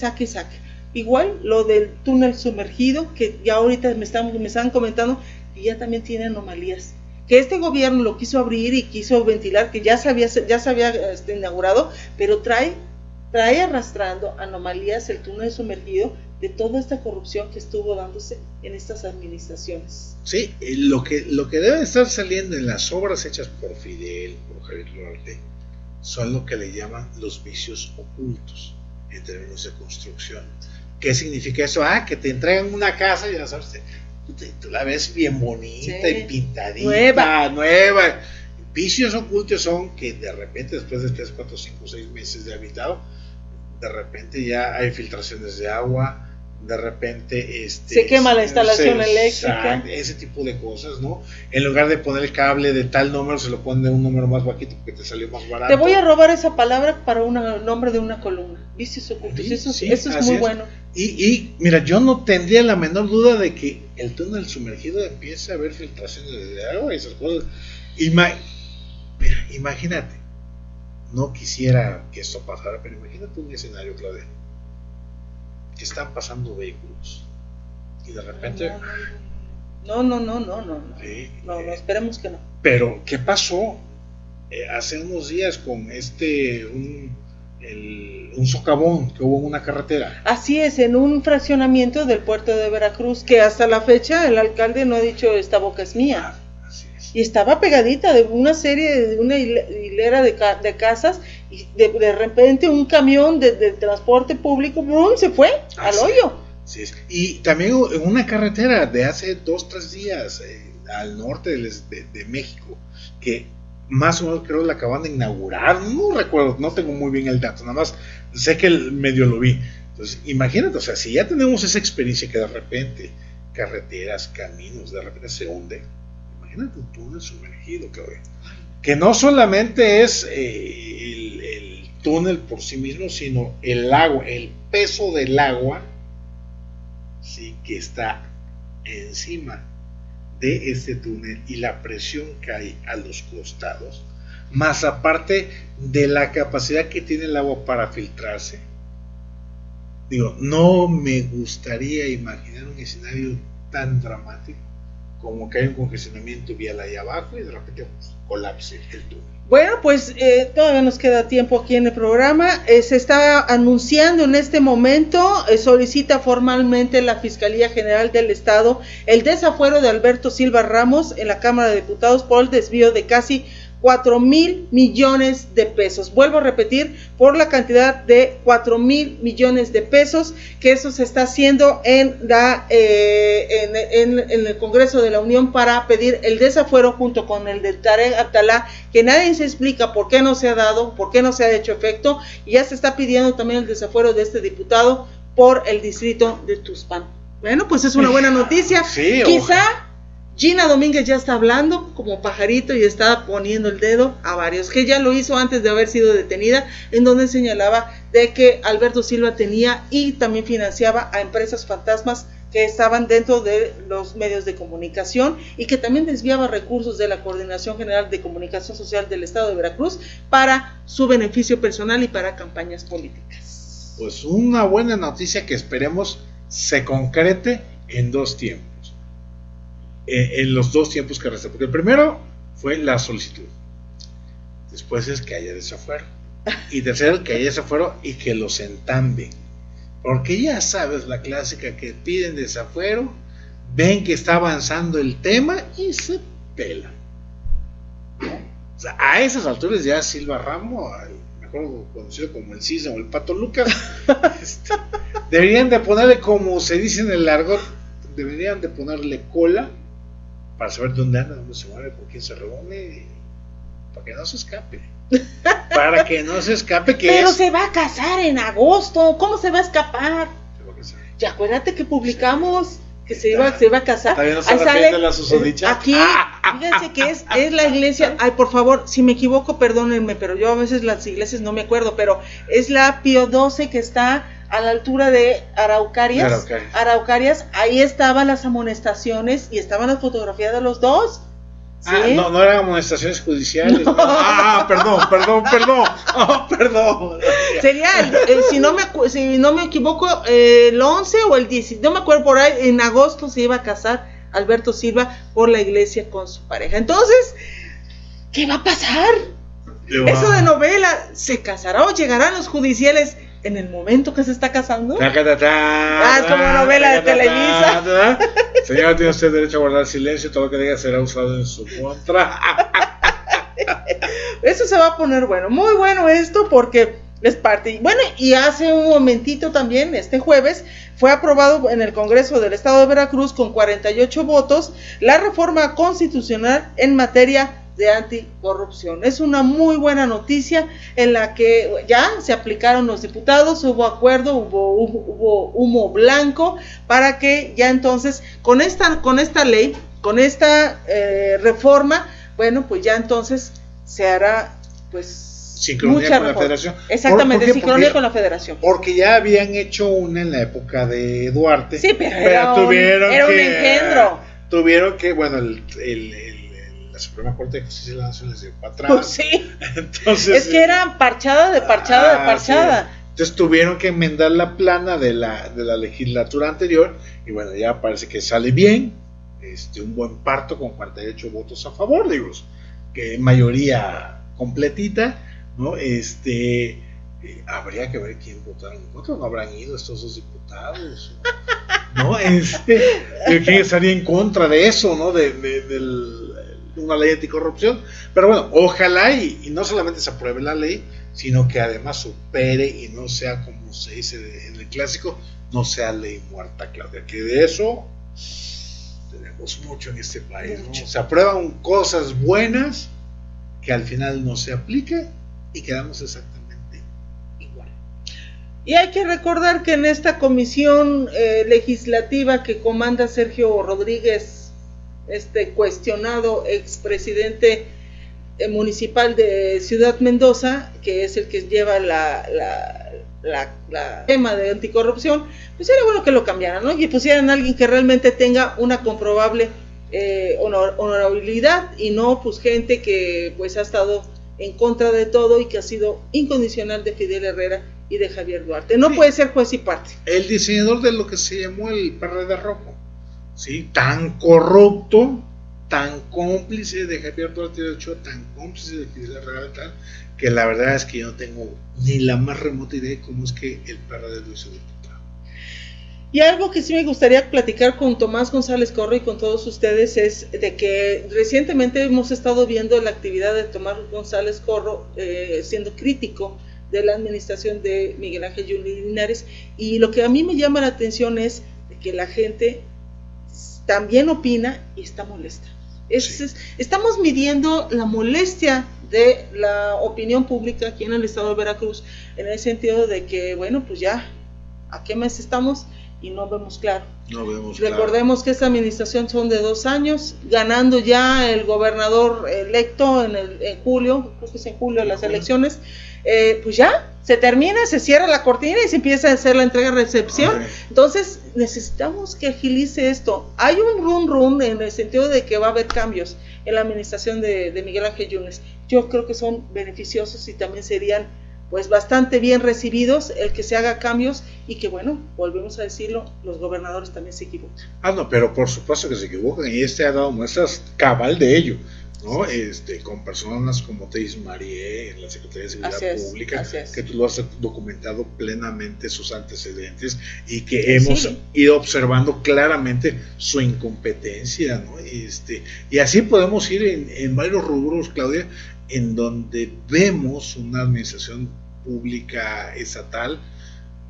Igual lo del túnel sumergido, que ya ahorita me están comentando, y ya también tiene anomalías. Que este gobierno lo quiso abrir y quiso ventilar, que ya se había inaugurado, pero trae arrastrando anomalías el túnel sumergido de toda esta corrupción que estuvo dándose en estas administraciones. Sí, lo que debe estar saliendo en las obras hechas por Fidel, por Javier Duarte, son lo que le llaman los vicios ocultos en términos de construcción. ¿Qué significa eso? Que te entregan una casa y ya sabes, tú la ves bien bonita, sí, y pintadita, nueva. Vicios ocultos son que de repente, después de 3, 4, 5, 6 meses de habitado, de repente ya hay filtraciones de agua, de repente se quema la instalación eléctrica, ese tipo de cosas, ¿no? En lugar de poner el cable de tal número, se lo pone de un número más bajito porque te salió más barato. Te voy a robar esa palabra para un nombre de una columna, vicios ocultos. Sí, eso es muy bueno. Y mira, yo no tendría la menor duda de que el túnel sumergido empiece a haber filtraciones de agua y esas cosas. Mira, imagínate, no quisiera que esto pasara, pero imagínate un escenario, Claudia, que están pasando vehículos y de repente no, esperemos que no. Pero ¿qué pasó hace unos días con un socavón que hubo en una carretera? Así es, en un fraccionamiento del puerto de Veracruz, que hasta la fecha el alcalde no ha dicho esta boca es mía. Y estaba pegadita de una hilera de casas, y de repente un camión de transporte público ¡brum!, se fue al hoyo. Sí. Y también en una carretera de hace 2, 3 días al norte de México, que más o menos creo la acaban de inaugurar, no recuerdo, no tengo muy bien el dato, nada más sé que medio lo vi. Entonces imagínate, o sea, si ya tenemos esa experiencia que de repente carreteras, caminos, de repente se hunde, imagínate un túnel sumergido, que no solamente es el túnel por sí mismo, sino el agua, el peso del agua, sí, que está encima de este túnel y la presión que hay a los costados, más aparte de la capacidad que tiene el agua para filtrarse. Digo, no me gustaría imaginar un escenario tan dramático como que hay un congestionamiento vial ahí abajo y de repente colapse el túnel. Bueno, pues todavía nos queda tiempo aquí en el programa. Se está anunciando en este momento, solicita formalmente la Fiscalía General del Estado el desafuero de Alberto Silva Ramos en la Cámara de Diputados por el desvío de casi 4,000 millones de pesos. Vuelvo a repetir, por la cantidad de 4,000 millones de pesos, que eso se está haciendo en el Congreso de la Unión para pedir el desafuero junto con el de Tarek Abdalá, que nadie se explica por qué no se ha dado, por qué no se ha hecho efecto, y ya se está pidiendo también el desafuero de este diputado por el distrito de Tuxpan. Bueno, pues es una buena noticia. Sí, quizá Gina Domínguez ya está hablando como pajarito y está poniendo el dedo a varios, que ya lo hizo antes de haber sido detenida, en donde señalaba de que Alberto Silva tenía y también financiaba a empresas fantasmas que estaban dentro de los medios de comunicación y que también desviaba recursos de la Coordinación General de Comunicación Social del Estado de Veracruz para su beneficio personal y para campañas políticas. Pues una buena noticia que esperemos se concrete en 2 tiempos. En los 2 tiempos que restan, porque el primero fue la solicitud, después es que haya desafuero, y tercero que haya desafuero y que los entamben, porque ya sabes la clásica que piden desafuero, ven que está avanzando el tema y se pelan. O sea, a esas alturas ya Silva Ramos, mejor conocido como el Cisne o el Pato Lucas, deberían de ponerle, como se dice en el argot, deberían de ponerle cola para saber dónde anda, dónde se mueve, con quién se reúne, para que no se escape. Para que no se escape. Pero se va a casar en agosto, ¿cómo se va a escapar? Se va a casar. Ya acuérdate que publicamos que se iba a casar. ¿Todavía no se arrepiente la susodicha? Aquí, fíjense que es la iglesia, ay, por favor, si me equivoco, perdónenme, pero yo a veces las iglesias no me acuerdo, pero es la Pío XII que está a la altura de Araucarias, ahí estaban las amonestaciones y estaban las fotografías de los dos. ¿Sí? No eran amonestaciones judiciales. No. Perdón. Perdón. Sería, si no me equivoco, el 11 o el 10, no me acuerdo, por ahí, en agosto se iba a casar Alberto Silva por la iglesia con su pareja. Entonces, ¿qué va a pasar? Eso de novela, ¿se casará o llegarán los judiciales en el momento que se está casando? Es como novela de Televisa. Señora, tiene usted derecho a guardar silencio, todo lo que diga será usado en su contra. Eso se va a poner bueno, muy bueno esto, porque es parte. Bueno, y hace un momentito también, este jueves, fue aprobado en el Congreso del Estado de Veracruz con 48 votos la reforma constitucional en materia de anticorrupción. Es una muy buena noticia en la que ya se aplicaron los diputados, hubo acuerdo, hubo humo blanco para que ya entonces con esta ley, con esta reforma, bueno, pues ya entonces se hará pues sincronía con la Federación. Exactamente, sincronía con la Federación. Porque ya habían hecho una en la época de Duarte. Sí, pero era un engendro. Tuvieron que, bueno, la Suprema Corte de Justicia de la Nación les dio para atrás. Pues sí. Entonces, es que era parchada de parchada. Sí. Entonces tuvieron que enmendar la plana de la legislatura anterior y bueno, ya parece que sale bien, un buen parto con 48 votos a favor, digo, que mayoría completita, ¿no? Habría que ver quién votaron en contra, no habrán ido estos dos diputados, ¿no? ¿Quién estaría en contra de eso, ¿no? De una ley anticorrupción? Pero bueno, ojalá y no solamente se apruebe la ley, sino que además supere y no sea, como se dice en el clásico, no sea ley muerta, Claudia, que de eso tenemos mucho en este país, ¿no? Se aprueban cosas buenas que al final no se aplican y quedamos exactamente igual. Y hay que recordar que en esta comisión legislativa que comanda Sergio Rodríguez, cuestionado expresidente municipal de Ciudad Mendoza, que es el que lleva la tema de anticorrupción, pues sería bueno que lo cambiaran, ¿no? Y pusieran a alguien que realmente tenga una comprobable honorabilidad, y no pues gente que pues ha estado en contra de todo y que ha sido incondicional de Fidel Herrera y de Javier Duarte. No puede ser juez y parte. El diseñador de lo que se llamó el PRD rojo, ¿sí? Tan corrupto, tan cómplice de Javier Duarte de Ochoa, tan cómplice de Fidel Herrera, tal, que la verdad es que yo no tengo ni la más remota idea de cómo es que el PRD lo hizo diputado. Y algo que sí me gustaría platicar con Tomás González Corro y con todos ustedes es de que recientemente hemos estado viendo la actividad de Tomás González Corro siendo crítico de la administración de Miguel Ángel Yunes Linares, y lo que a mí me llama la atención es de que la gente también opina y está molesta. Estamos midiendo la molestia de la opinión pública aquí en el estado de Veracruz, en el sentido de que, bueno, pues ya, ¿a qué mes estamos? Y no vemos claro. Recordemos que esta administración son de 2 años, ganando ya el gobernador electo en julio, creo que es en julio las elecciones, pues ya, se termina, se cierra la cortina y se empieza a hacer la entrega-recepción. Entonces, necesitamos que agilice esto. Hay un run en el sentido de que va a haber cambios en la administración de Miguel Ángel Yunes. Yo creo que son beneficiosos y también serían pues bastante bien recibidos el que se haga cambios, y que bueno, volvemos a decirlo, los gobernadores también se equivocan. No, pero por supuesto que se equivocan, y ha dado muestras cabal de ello, ¿no? Con personas como Teis Marie en la Secretaría de Seguridad Pública, que tú lo has documentado plenamente sus antecedentes y que hemos ido observando claramente su incompetencia, ¿no? Y así podemos ir en varios rubros, Claudia, en donde vemos una administración pública estatal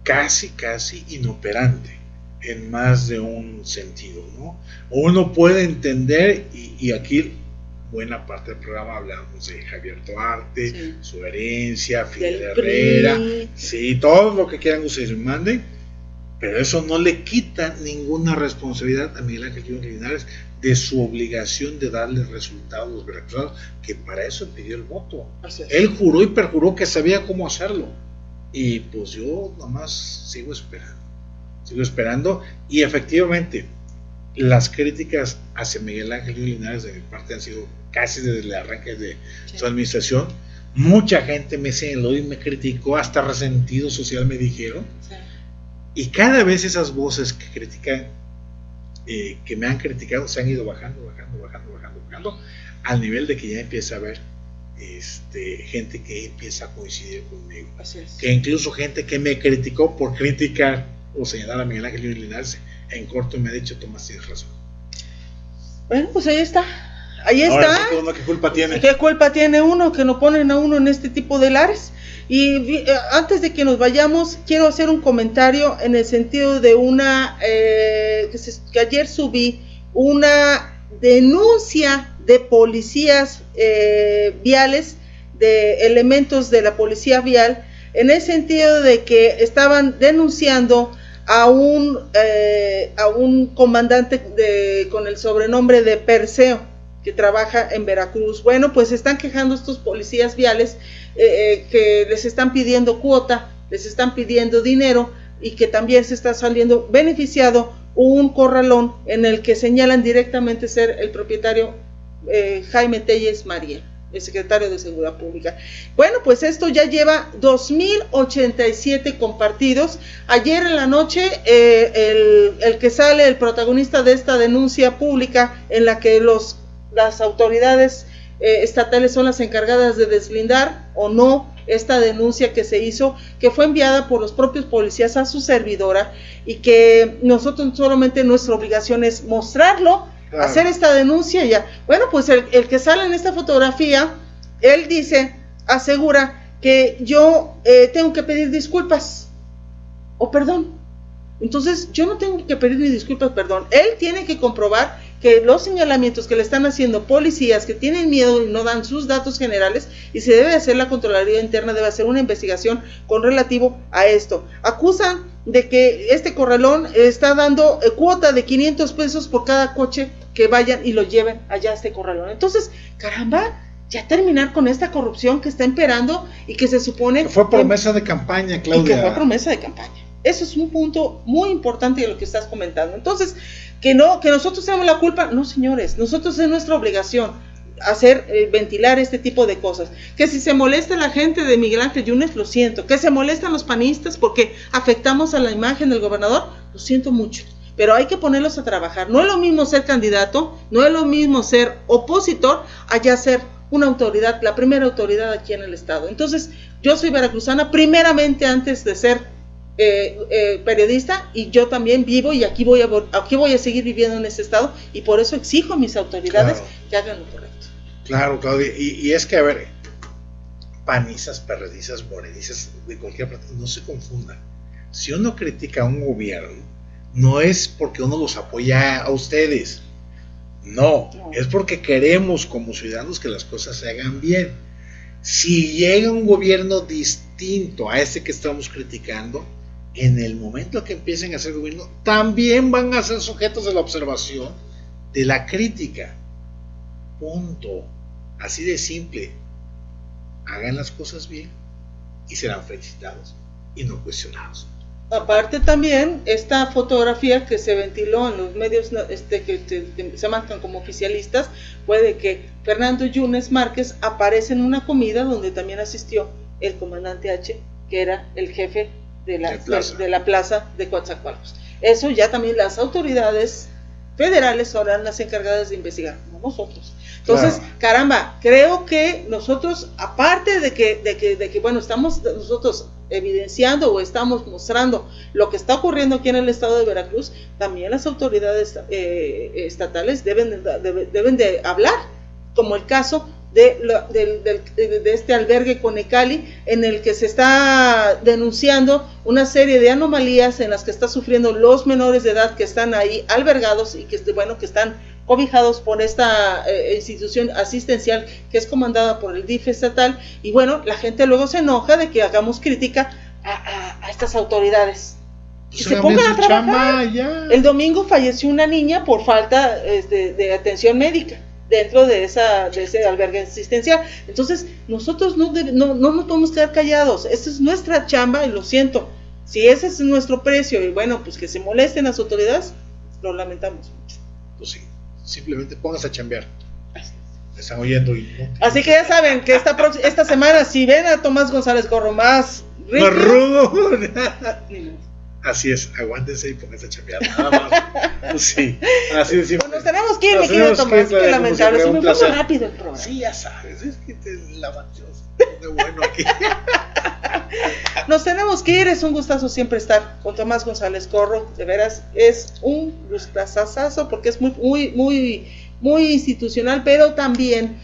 casi inoperante en más de un sentido, ¿no? Uno puede entender, y aquí buena parte del programa hablamos de Javier Duarte, su herencia, Fidel Herrera, todo lo que quieran ustedes manden, pero eso no le quita ninguna responsabilidad a Miguel Ángel Yunes Linares de su obligación de darle resultados a los veracruzanos, que para eso pidió el voto. Él juró y perjuró que sabía cómo hacerlo, y pues yo nomás sigo esperando, y efectivamente las críticas hacia Miguel Ángel Yunes Linares de mi parte han sido casi desde el arranque de su administración. Mucha gente me señaló y me criticó, hasta resentido social me dijeron. Sí. Y cada vez esas voces que critican, que me han criticado, se han ido bajando, al nivel de que ya empieza a haber gente que empieza a coincidir conmigo. Así es. Que incluso gente que me criticó por criticar o señalar a Miguel Ángel Yunes Linares, en corto me ha dicho: Tomás, tienes razón. Bueno, pues ahí está. Ahí ahora está. Uno, ¿qué culpa tiene? ¿Qué culpa tiene uno que no ponen a uno en este tipo de lares? Y antes de que nos vayamos, quiero hacer un comentario en el sentido de que ayer subí una denuncia de policías viales, de elementos de la policía vial, en el sentido de que estaban denunciando a un comandante con el sobrenombre de Perseo, que trabaja en Veracruz. Bueno, pues están quejando estos policías viales que les están pidiendo cuota, les están pidiendo dinero, y que también se está saliendo beneficiado un corralón en el que señalan directamente ser el propietario Jaime Telles Mariel, el secretario de Seguridad Pública. Bueno, pues esto ya lleva 2087 compartidos. Ayer en la noche el que sale, el protagonista de esta denuncia pública, en la que las autoridades estatales son las encargadas de deslindar o no esta denuncia que se hizo, que fue enviada por los propios policías a su servidora, y que nosotros solamente nuestra obligación es mostrarlo, claro, hacer esta denuncia ya. Bueno, pues el que sale en esta fotografía, él asegura que yo tengo que pedir disculpas o perdón. Entonces yo no tengo que pedir ni disculpas, perdón. Él tiene que comprobar que los señalamientos que le están haciendo policías que tienen miedo y no dan sus datos generales, y se debe hacer la Contraloría Interna, debe hacer una investigación con relativo a esto. Acusan de que este corralón está dando cuota de 500 pesos por cada coche que vayan y lo lleven allá a este corralón. Entonces, caramba, ya terminar con esta corrupción que está imperando y que se supone... Que fue promesa de campaña, Claudia. Y que fue promesa de campaña. Eso es un punto muy importante de lo que estás comentando. Entonces, que nosotros tenemos la culpa, no, señores, nosotros es nuestra obligación ventilar este tipo de cosas. Que si se molesta la gente de Miguel Ángel Yunes, lo siento. Que se molestan los panistas porque afectamos a la imagen del gobernador, lo siento mucho. Pero hay que ponerlos a trabajar. No es lo mismo ser candidato, no es lo mismo ser opositor, allá ser una autoridad, la primera autoridad aquí en el estado. Entonces, yo soy veracruzana primeramente antes de ser periodista, y yo también vivo y aquí voy a seguir viviendo en este estado, y por eso exijo a mis autoridades, claro, que hagan lo correcto. Claro, Claudia, y es que, a ver, panistas, perredistas, morenistas, de cualquier parte, no se confundan. Si uno critica a un gobierno, no es porque uno los apoya a ustedes, no, es porque queremos como ciudadanos que las cosas se hagan bien. Si llega un gobierno distinto a ese que estamos criticando, en el momento que empiecen a hacer gobierno, también van a ser sujetos de la observación, de la crítica. Punto. Así de simple. Hagan las cosas bien y serán felicitados y no cuestionados. Aparte también, esta fotografía que se ventiló en los medios que se marcan como oficialistas, puede que Fernando Yunes Márquez aparece en una comida donde también asistió el comandante H, que era el jefe de la plaza de Coatzacoalcos. Eso ya también las autoridades federales serán las encargadas de investigar, no nosotros. Entonces, claro, caramba, creo que nosotros, aparte de que bueno, estamos nosotros evidenciando o estamos mostrando lo que está ocurriendo aquí en el estado de Veracruz, también las autoridades estatales deben de hablar, como el caso de este albergue Conecali, en el que se está denunciando una serie de anomalías en las que están sufriendo los menores de edad que están ahí albergados y que están cobijados por esta institución asistencial que es comandada por el DIF estatal. Y bueno, la gente luego se enoja de que hagamos crítica a estas autoridades. Pues se pongan a trabajar. El domingo falleció una niña por falta de atención médica dentro de ese albergue asistencial. Entonces, nosotros no nos podemos quedar callados. Esta es nuestra chamba y lo siento. Si ese es nuestro precio y bueno, pues que se molesten las autoridades, lo lamentamos mucho. Pues sí, simplemente pónganse a chambear. me están oyendo. Así que ya saben que esta semana, si ven a Tomás González Corro más rudo, así es, aguántense y pónganse a chambear, nada más. Sí, así de simple. Pues nos tenemos que ir, mi querido Tomás, qué lamentable. Si me fue muy rápido el programa. Sí, ya sabes, es que la manchó de bueno aquí. Nos tenemos que ir, es un gustazo siempre estar con Tomás González Corro, de veras, es un gustazazo porque es muy institucional, pero también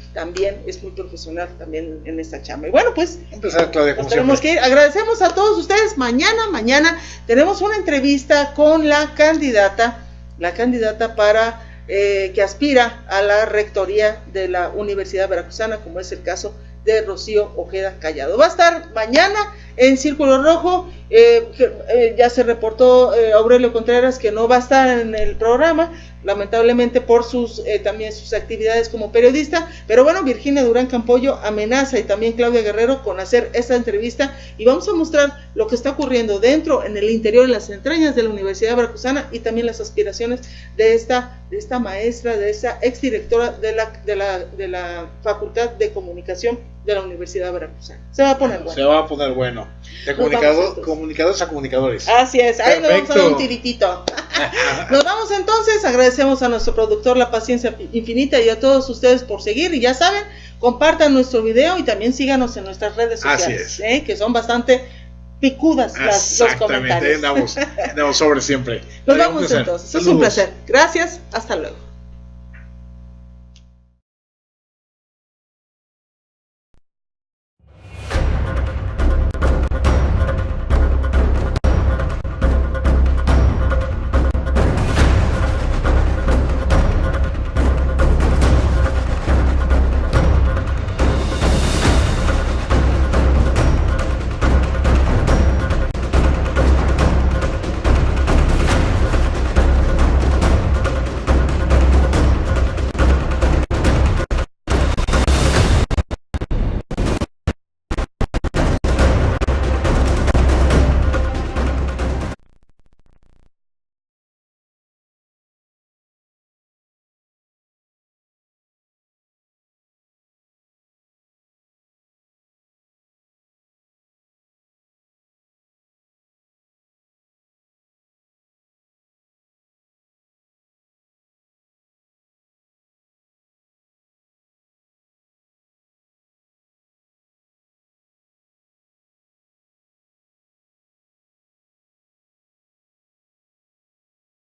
es muy profesional también en esta chamba. Y bueno, pues empezar, Claudia, como tenemos que ir. Agradecemos a todos ustedes. Mañana tenemos una entrevista con la candidata para que aspira a la rectoría de la Universidad Veracruzana, como es el caso de Rocío Ojeda Callado. Va a estar mañana en Círculo Rojo. Ya se reportó Aurelio Contreras que no va a estar en el programa, lamentablemente por también sus actividades como periodista, pero bueno, Virginia Durán Campollo amenaza y también Claudia Guerrero con hacer esta entrevista y vamos a mostrar lo que está ocurriendo en el interior, en las entrañas de la Universidad Veracruzana y también las aspiraciones de esta maestra, de esa exdirectora de la Facultad de Comunicación de la Universidad Veracruzana. Se va a poner bueno. De comunicadores a comunicadores. Así es, ahí nos vamos a dar un tiritito. Nos vamos entonces, agradecemos a nuestro productor La Paciencia Infinita y a todos ustedes por seguir, y ya saben, compartan nuestro video y también síganos en nuestras redes sociales, que son bastante picudas los comentarios. Andamos sobre siempre. Nos vamos entonces, es un placer. Gracias, hasta luego.